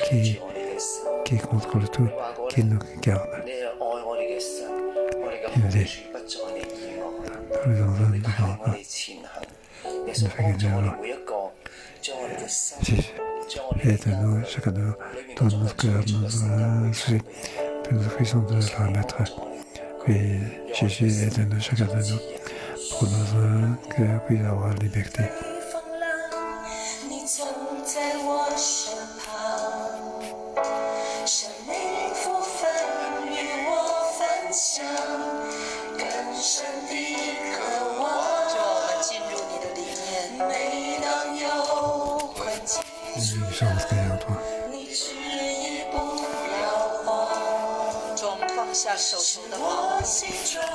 qui contrôle tout, qui nous garde. Qui nous dit, nous nous en donnons pas. Il nous fait gagner alors. Aide-nous, chacun de nous, dans notre cœur, nos soucis, que nous puissions de le remettre. Oui, Jésus, aide-nous, chacun de nous, pour notre cœur puisse avoir la liberté.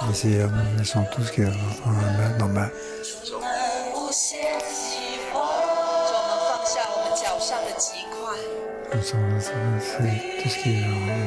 Ici, nous laissons tout ce qui est dans nos mains. Nous sommes laissés tout ce qui est dans nos mains.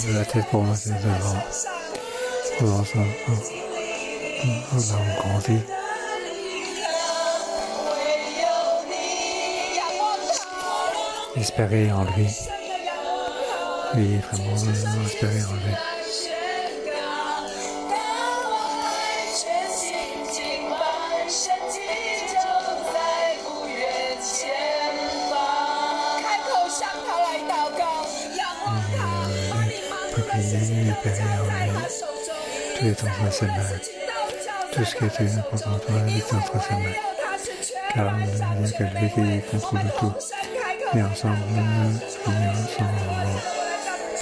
La tête pour moi, c'est devant. Nous avons grandi. Espérer en lui. Oui, vraiment, espérer en lui. Tout est entre ses mains. Tout ce qui est important pour toi est entre ses mains. Car il n'y a que lui qui contrôle tout. Et ensemble,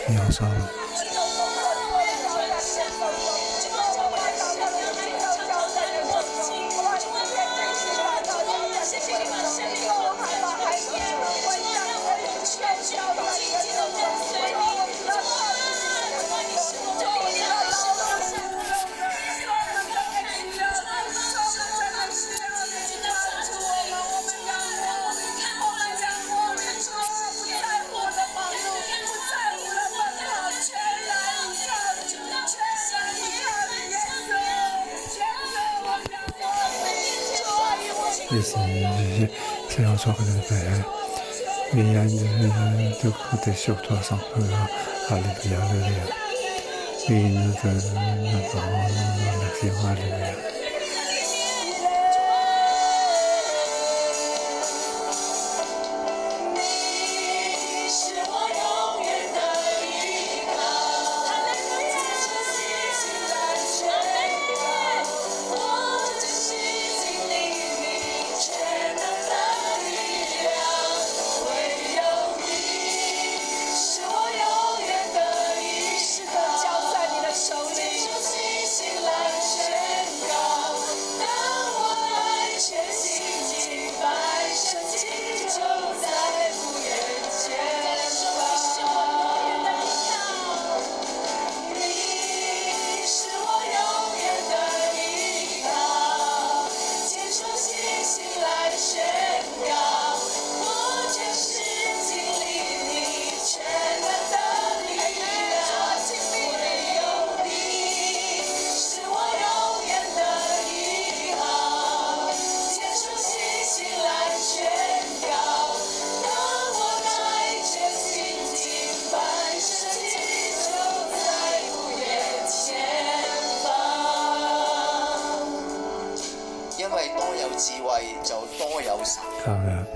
prions ensemble. C'est un soir de paix. Il y a de compter sur toi sans peu. Alléluia, alléluia. Oui, nous t'adorons, nous remercions, Alléluia.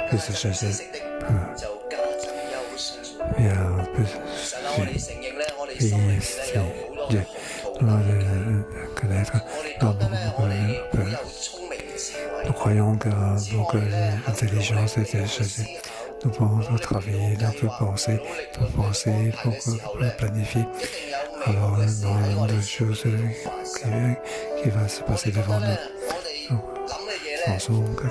Plus de sagesse, il y a plus de Dieu. Connaître. Nous croyons que l'intelligence est sagesse. Nous pouvons travailler, nous pouvons penser pour planifier. Alors, dans deux choses qui vont se passer devant nous. Pensons que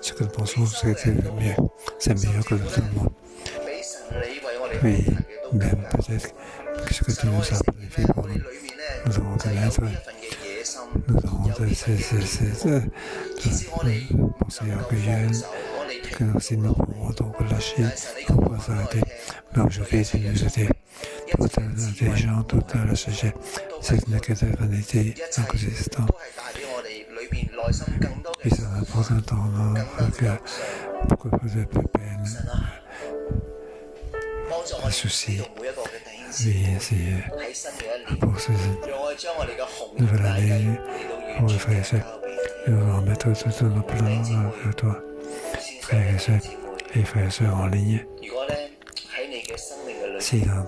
ce que nous pensons, c'est mieux. C'est meilleur que tout le monde. Oui, même peut-être que ce que tu nous as planifié pour nous, nous devons connaître, nous devons penser à que si nous pouvons donc lâcher, on pourra s'arrêter. Mais aujourd'hui, tu nous as dit, toute l'intelligence, toute la sagesse, ce n'est que de vanité inconsistante. Et ça va prendre un temps beaucoup de peine, de soucis. Oui, c'est pour cette nouvelle année, pour les frères et sœurs, nous allons mettre tout nos plans vers toi, frères et sœurs, et frères et sœurs en ligne. Si dans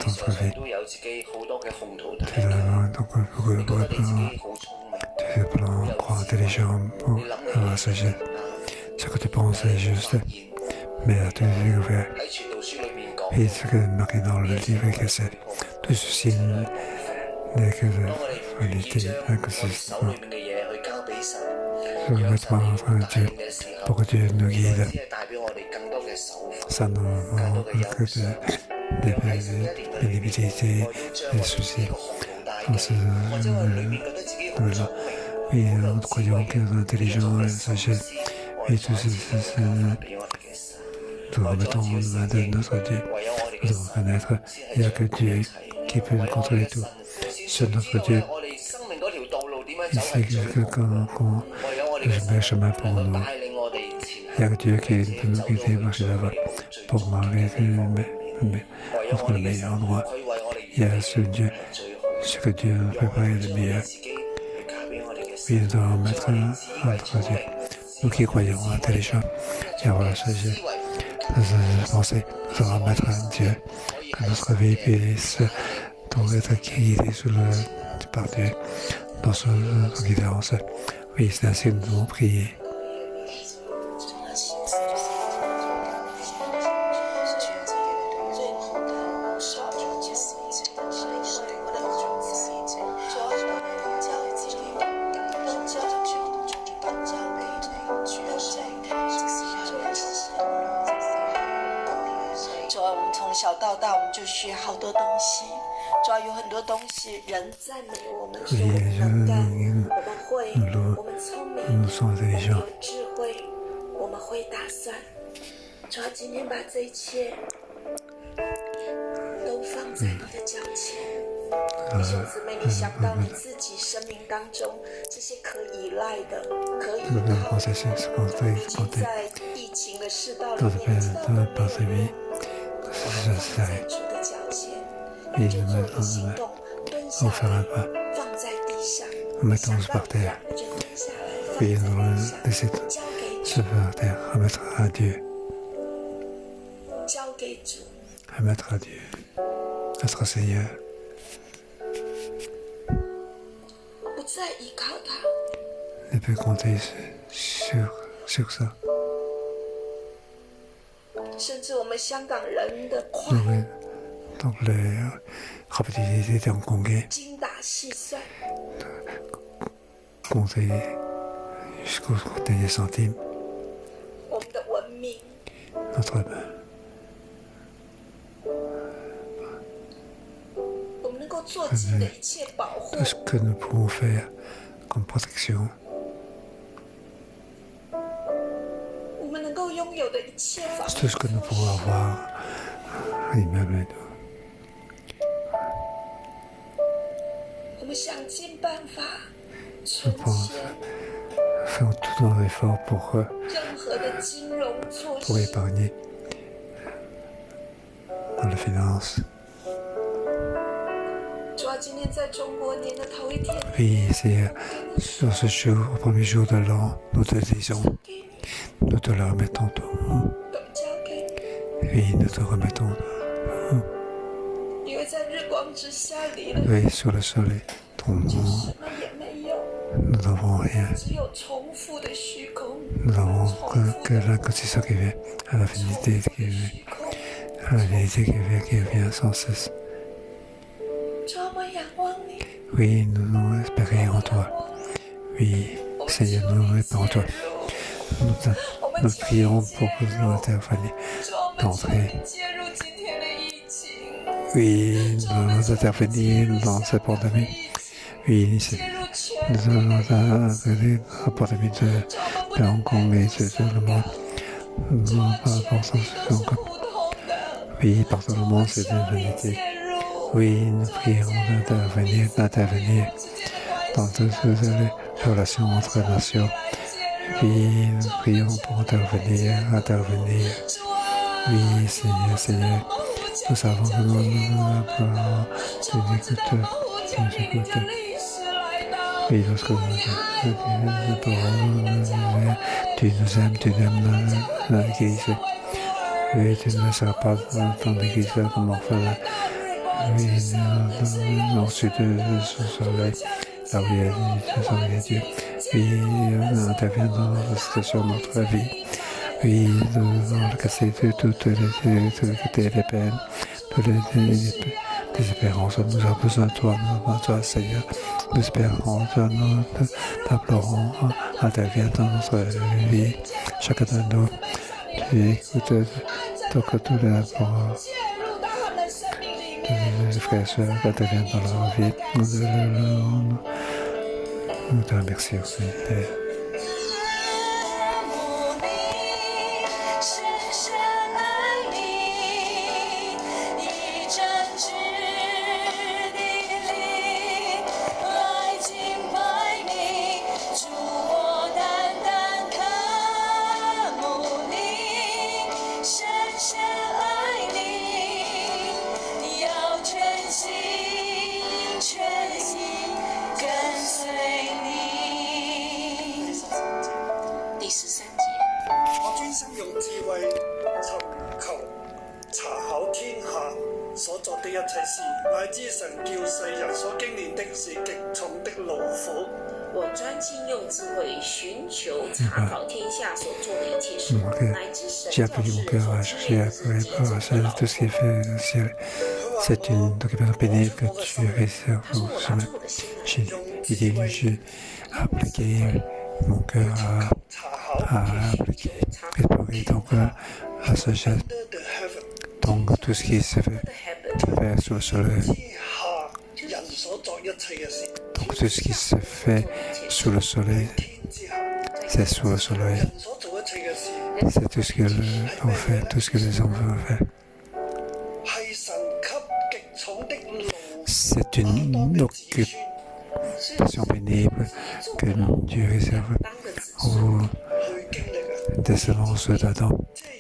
notre vie, tu as donc beaucoup de plans, tu peux croire intelligent pour la sagesse. Ce que tu penses est juste, mais tu es ouvert. Et ce que marqué dans le livre, que c'est tout ceci n'est que de vanité inconsistant. Remettons entre Dieu pour que Dieu nous guide. Ça ne manque que des pénibilités, des soucis. Oui, nous croyons que l'intelligence, la sagesse, et tout ceci, nous remettons en main de notre Dieu. Nous devons connaître, il n'y a que Dieu qui peut contrôler tout. C'est notre Dieu. Il sait que quand je mets le chemin pour nous, il n'y a que Dieu qui peut nous guider, marcher là-bas, pour marcher entre le meilleur endroit. Il y a ce Dieu, ce que Dieu a préparé le meilleur. Oui, nous devons mettre entre Dieu. Nous qui croyons intelligents, et avoir la sagesse, nous penser, nous devons mettre un Dieu, que notre vie puisse donc être guidée par Dieu dans son guidance. Oui, c'est ainsi que nous devons prier.小到大，我们就学好多东西。主要有很多东西，人赞美我们，说我们能干，我们会，我们聪明，我们有智慧，我们会打算。主要今天把这一切都放在你的脚前。弟兄姊妹，你想到你自己生命当中这些可依赖的、可以靠的，已经在疫情的世道里面，在主的脚前， Oui,就做一个行动，蹲下来，放在地上，想到地上就蹲下来，放在地上，交给主， se par terre, remettre à Dieu, 交给主， remettre à Dieu, notre Seigneur, 不再依靠他， ne peut compter sur ça. 甚至我们香港人的快， Donc les rapidité en conquête, 精打细算， compter jusqu'au dernier centime, 我们的文明， notre 我们能够做尽的一切保护， tout ce que nous pouvons faire comme protection, 我们能够拥有的一切防 tout ce que nous pouvons avoir, l'immeuble et tout. 我们想尽办法 Je 存 pense, 钱， faisons tout nos efforts pour 任何的金融措 pour 施， épargner dans la finance. 主要今天在中国年的头一天， Oui, c'est sur ce jour, au premier jour de l'an, nous te disons, 给你， nous te le remettons tout. 都交给你， Oui, nous te remettons. 因为在日光之下离了 Oui, sur le soleil, ton 就 nom, 什么也没有， nous n'avons rien. 只有重复的虚空， Nous n'avons 重复 que 的 l'inconsistance qui vient, à la finité qui vient, 虚空。 à la vérité qui vient sans cesse. 主啊，我们仰望你， Oui, nous espérons en toi. Oui, Seigneur, nous espérons en toi. Nous prions pour que nous intervenions 主啊，我们求你介入今天的疫情， Oui, nous allons intervenir dans cette pandémie. Oui, 介入全 nous allons intervenir dans la pandémie de Hong Kong et de tout le monde. Nous pensons 都是不同的， oui, partout dans le monde, c'est 求 une 你 unité. 介入。 Oui, nous prions d'intervenir dans toutes les relations entre nations. Oui, nous prions pour intervenir. Oui, Seigneur, nous savons que nous avons tu écoutes. Oui, lorsque nous tu nous aimes l'église. Oui, tu ne laisseras pas ton église comme orphelin. Oui, au sud de ce soleil, là où il y a Dieu. Oui, on intervient dans notre situation, notre vie. Oui, dans le casser de toutes les peines, toutes les espérances. Nous avons besoin de toi, Seigneur. Nous espérons, nous t'implorons, interviens dans notre vie. Chacun de nous, tu écoutes tous les rapports. Les frères et sœurs interviennent dans leur vie. Nous te remercions, Père. 所作的一切事，乃知神叫世人所經練的是極重的勞苦。我專心用智慧尋求查考天下所做的一切事，乃知神 J'ai 叫 appris 世 mon 人 cœur 所 à 經 chercher 練 à 的是極 préparer 重的 tout ce qui est fait au ciel. C'est une occupation pénible que tu réussis 他说 au 我拿 chemin. 出我的心来， Il dit, j'ai appliqué mon cœur à appliquer, explorer ton cœur, la sagesse, donc tout ce qui se fait sous le soleil. 之下人所作一切嘅事， Donc tout ce qui se fait sous le soleil, 天之下 c'est sous le soleil. 人所做一切嘅事， C'est tout ce que l'on fait, tout ce que les hommes vont faire. 係神給極重的勞 C'est une occupation pénible que Dieu réserve 當個子 aux 去經歷啊！ descendants d'Adam,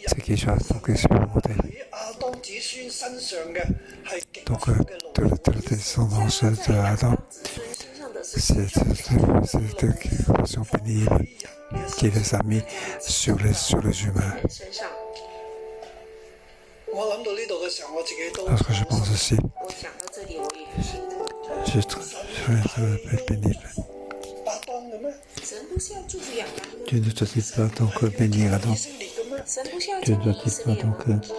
ce qui soit expérimenté. 喺亞亞當子孫身上嘅係極 Donc, 重嘅勞 de la descendance de Adam, 子孫身上的是 cette occupation pénible qui les a mis sur les humains. 人身上。我諗到呢度嘅時候，我自己都 Lorsque je pense aussi, 我想到這裡，我也很心痛。 je trouve très pénible. 亞當嘅咩？ 神不是要祝福亞當嗎？ Dieu ne te dit pas donc bénir Adam. 以色列嘅咩？ 神不是要 Dieu 祝 ne 福 te 以 dit 色 pas 列嗎？ donc.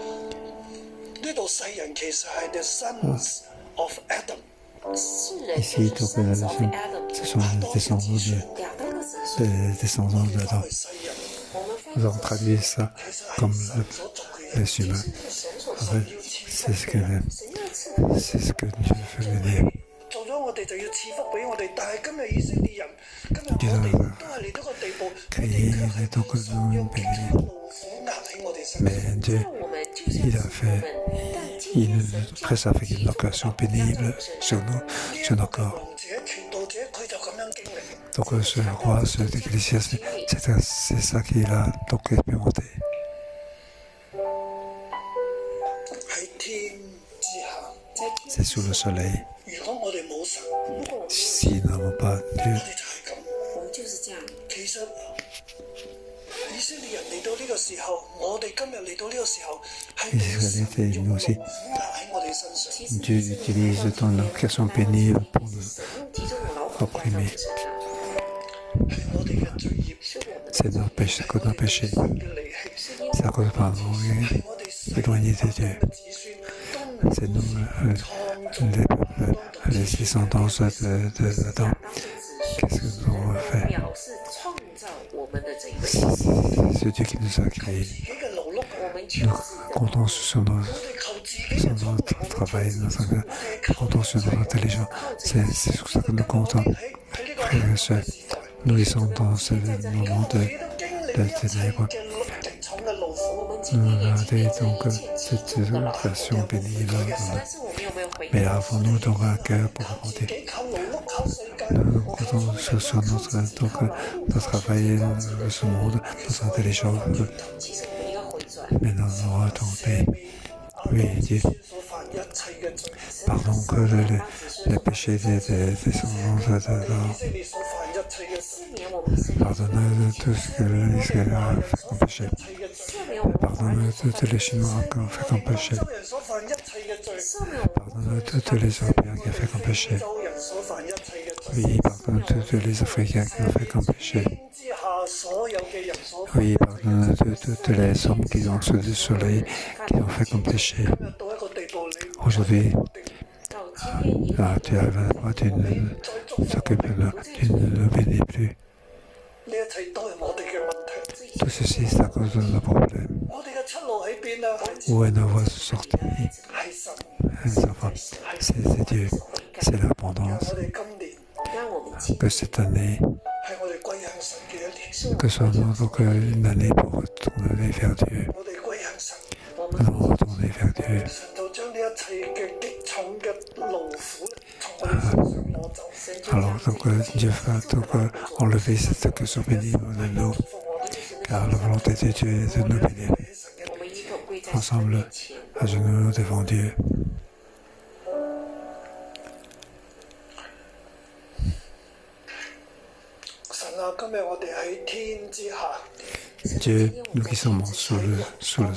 呢度世人其實係 the sons of Adam。 世人 Ici, 就是 donc, la sons of nation, Adam， ce sont les descendants亞當的子孫。 des descendants d'Adam. 係世人， 我們翻 Nous avons traduit ça 其實 comme 係神所做嘅嘢。 les humains. 神所 En 做 fait, 的， c'est ce que, 神要賜福。 c'est ce que Dieu veut venir. 做咗我哋就要賜福俾我哋，但係今日以色列人，今日我哋都係嚟到個地步，我哋卻係都覺得想用極重嘅勞苦壓喺我哋身上。 Mais Dieu, 我們就是要 il a 賜福我 fait, 們，但今 il 天 nous 神 presse avec une location pénible sur nos corps. 王者、傳道者，佢就咁樣經歷。 Donc ce roi, ce ecclésiaste, c'est ça qu'il a donc expérimenté. 喺天之下，在天 C'est sous le soleil. 如果我哋冇神，如果我們 Si nous n'avons pas 我 Dieu, 哋就係咁。我們就是這樣。其實以色列人嚟到呢個時候，我哋今日嚟到呢個時候，係冇神用勞苦壓喺我哋身上。其實 Dieu utilise ton location pénible pour nous 神用集中的勞苦壓在我們身上，係我哋嘅罪孽，是我們 C'est nos péchés, que nos péchés. 嘅離棄， C'est à cause de pardon 係我哋 éloigné de Dieu. 嘅子孫都 C'est nous, les peuples, les descendants d'Adam. Qu'est-ce que nous avons fait? 表示創造我們的這一位， C'est Dieu qui nous a créés. 自己嘅勞碌，我們求 Nous 自己的， comptons sur 我哋求自己嘅聰明， notre travail, nous comptons sur notre intelligence. C'est sur ça que nous comptons. 喺呢個 Frères et sœurs, nous y sommes dans ce moment 自己都經歷一切嘅極重嘅勞苦。 我們經歷 nous 了 avons 今天 donc 這一切 cette 極重的勞苦， location pénible. 但是我們有沒有回 Mais 應？ avons-nous donc un cœur pour 自 raconter? 己靠勞碌靠世界， Nous comptons sur notre travail, ce monde, notre intelligence. 其實我們應該回轉， Mais nous avons tombé. Oui, Dieu, 所犯一切嘅罪， pardon que les péchés des descendants d'Adam. 以色列所犯一切嘅罪， 赦免我們身 Pardonne tout ce que l'Israël a fait comme péché. 一切嘅罪， 赦免我們 Pardonne tous les Chinois qui ont fait comme péché. 周人所犯一切嘅罪， 赦免我們 Pardonne tous les Européens qui ont fait comme péché. 周人所犯一切嘅罪， Oui, pardonne tous les Africains qui ont fait comme péché. 天之下所有嘅人所犯。 Oui, pardonne tous les hommes qui ont sous le soleil qui ont fait comme péché. 今日到一個地步，你 Aujourd'hui, 到今天已經 là, tu as la droit, tu ne t'occupes tu ne nous bénis plus. 呢一切都係我哋嘅問題。 Tout ceci, c'est à cause de nos problèmes. 我哋嘅出路喺邊啊？ Où est nos voies sorties? 係神。 Les enfants, c'est Dieu, c'est l'abondance. 我哋今年讓我們今 Que cette année, 係我哋歸向神嘅一年， que ce soit donc une année pour retourner vers Dieu. 我哋歸向神， 我 Nous 們 allons retourner vers Dieu. 神就將呢一切嘅極重嘅勞苦從我哋身上攞走， 神就 Alors 將 donc Dieu va donc enlever cette question pénible de nous, 祝福我哋。 car la volonté de Dieu est de nous bénir. 喺神嘅我們一同跪在神的 Ensemble, 面前， à genoux devant Dieu. 神啊，今日我哋喺天之下， Dieu, nous qui sommes sous le soleil,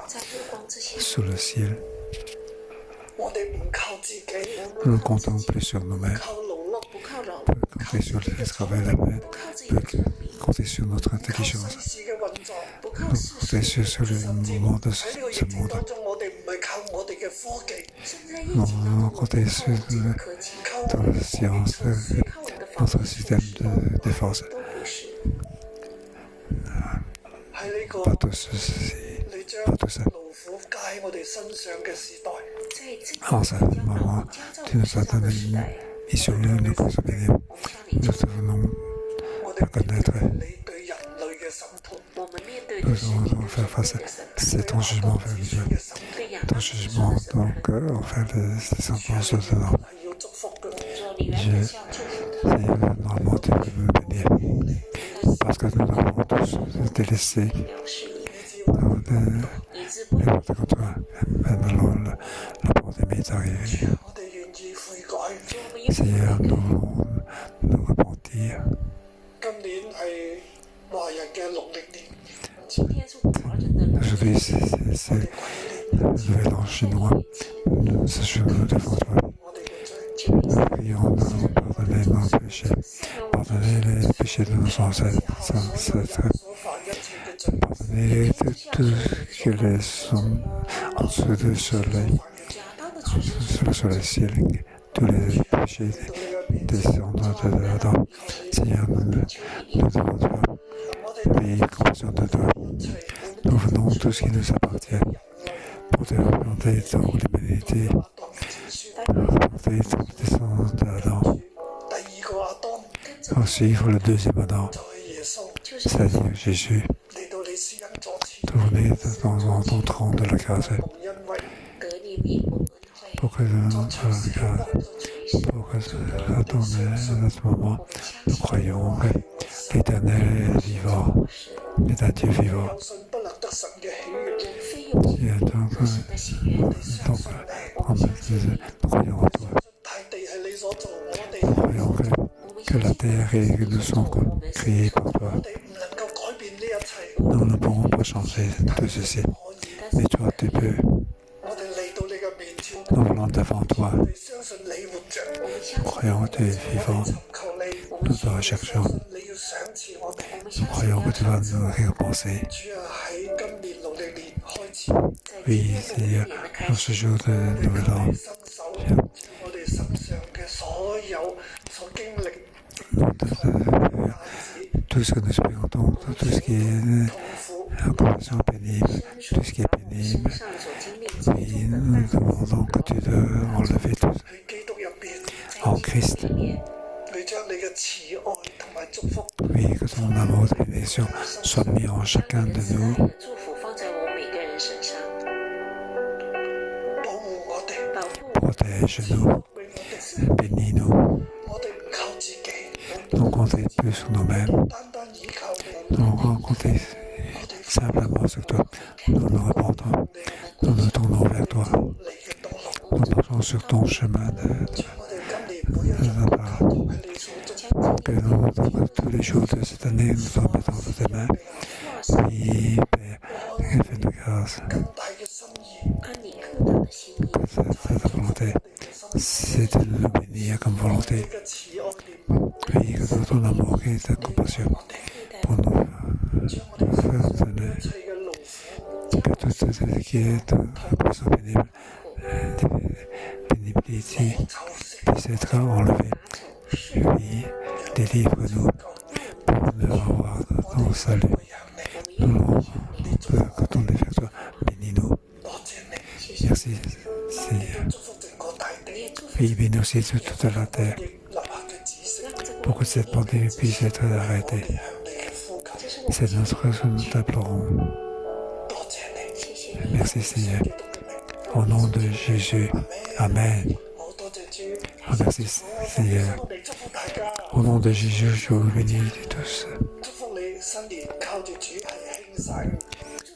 在日光之下， sous le ciel, 我哋唔靠自己， nous ne comptons plus sur nous-mêmes, 靠勞碌，不靠勞 on peut compter sur le travail de la main, 不靠自己 on 的 peut 聰明， compter sur notre 靠 intelligence, 世事嘅運作。不靠 on 世 peut 事， compter sur le mouvement de 喺呢個疫 ce 情 monde, 當中，我哋唔係靠我哋嘅科技，甚至在疫情當中，我們不靠自己的科技， 靠 dans la science, 靠我們的方 notre 法， système de défense. 都不是。喺呢個 Pas tout ceci, 你將 pas tout ça. 勞苦加喺我哋身上嘅時代，在這 En ce moment, tu nous as donné une mission, nous pouvons bénir. Nous devons 我哋 reconnaître, 你對人類嘅審判，我們面對 nous 的是 devons faire face à c'est ton jugement vers Dieu. 嘅審判 對亞 Ton 當的 jugement, 審判， donc, envers les sentences de l'homme. 係要祝福嘅。說你原本是要祝福的， Seigneur, normalement, tu veux me bénir. Parce que nous avons tous délaissé 藐視你， nos 以致不 porte contre toi. Maintenant, la pandémie est arrivée. 我哋願意悔改。 Seigneur, nous voulons nous repentir. 今年係華人嘅農曆年，今天是华人的 Aujourd'hui, c'est le nouvel an chinois. Nous sachons devant toi. 我哋嘅罪， Nous prions, nous pardonner nos péchés. Pardonnez les péchés de nos ancêtres. 所犯一切嘅罪， Pardonnez tout ce que les sont en dessous du soleil, 假刀的出身 sur le ciel, tous les péchés descendants de Adam. Seigneur, nous devons toi. Oui, compassion de toi. Nous venons tout ce qui nous appartient pour te représenter dans l'humanité, représenter ton descendant d'Adam. 第二個亞當 Aussi, pour le deuxième Adam, 就係耶穌 c'est-à-dire Jésus, 嚟到你施恩座前， tourné dans ton trône de la grâce, 蒙恩惠， 得你名蒙恩惠， pour que dans notre moment, nous croyons que l'Éternel est vivant, est un Dieu vivant. 有信不能得神嘅喜悅， 人非用心 Et donc, 的喜悦， nous croyons en toi. 大地係你所做，我哋 Nous croyons que la terre et que nous sommes créés par toi. 我哋唔能夠改變呢一切， Nous ne pourrons pas changer tout ceci. 可以。 Mais toi, tu peux. 我哋嚟到你嘅面前， Nous voulons devant toi. 我哋相信你活着， Nous croyons que tu es vivant. 尋求你， Nous te recherchons. 你要賞賜我哋。 Nous croyons que tu vas nous récompenser. 主啊，喺今年農曆年開始， Oui, Seigneur, dans ce jour de Nouvel An, 伸手我哋身上嘅所有所經歷 tout ce que nous expérimentons, tout ce qui est 苦， incompréhension pénible, tout ce qui est pénible, 上所经历 oui, nous demandons que tu dois enlever tout 喺基督入邊， en Christ. 里面， 你將你嘅慈愛同埋祝福 Oui, que ton amour de bénédiction soit mis en chacun de 慈 nous, 爱的祝福放在我们每个人身上， 保護我哋， 保护 protège-nous, 為我哋， bénis-nous. 我哋唔靠自己， Nous comptons plus sur nous-mêmes, 單單依靠你， nous comptons simplement sur toi. Nous nous repentons, nous nous tournons vers toi, 你嘅道路。 nous marchons sur ton chemin de 我哋今年每一日 la parole. 都係你所做， Que nous, dans tous les jours de cette année, nous en mettons dans tes mains. Oui, Père, fais-nous grâce. 更大嘅心意， 按你更大的心意， Que ta volonté, c'est de nous bénir comme volonté. 你嘅慈愛憐憫， Oui, que ton amour et ta compassion 我哋 pour nous 將我哋 faire donner 一切嘅勞苦， que tout ce qui est impression pénible, pénibilité, 酬謝 puisse être enlevé. Oui, délivre-nous pour nous avoir ton salut. 讓你， Nous voulons que ton effet soit bénis-nous. 多謝你， Merci, Seigneur. 祝福整個大地， Oui, bénis aussi toute la terre 亦立下嘅指示， pour que cette pandémie puisse être arrêtée. 向你嘅呼求， C'est notre que nous t'implorons. 多謝你， 谢谢你， Merci, Seigneur. 基督嘅名， Au nom de Jésus. Amen. 好多謝主， Merci, Seigneur. 我哋祝福大家， Au nom de Jésus, je vous bénis tous. 祝福你新年靠住主係輕省。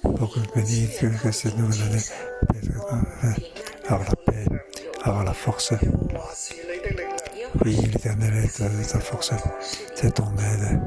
Pour que bénis que cette nouvelle année puisse avoir la paix, avoir la force. 話是你的力量， Oui, l'Éternel est ta force. C'est ton aide.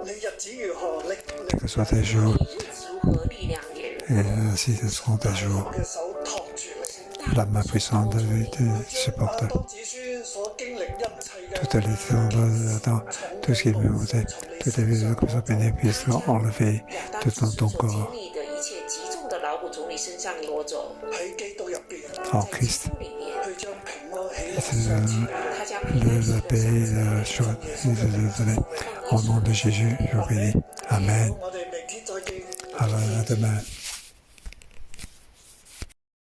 你日子如何，力 Que ce soit tes jours, 日子如何，力量也如 et ainsi ce seront tes jours. 嘅手托住你。 La main puissante te supporte. 當子孫所經歷一切嘅 Toute la descendance d'Adam, tout ce qui me montait, toutes les vies que ça pénètre puissent enlever tout dans ton 所 corps. 经历的一切极重的劳苦从你身上挪走， 喺基督入邊， En 在基 Christ, 督里面， 去將平安喜樂 c'est 他将平安喜 la 乐 paix, la joie, au nom de Jésus, je vous bénis. Amen. 我哋明天再見。 À demain.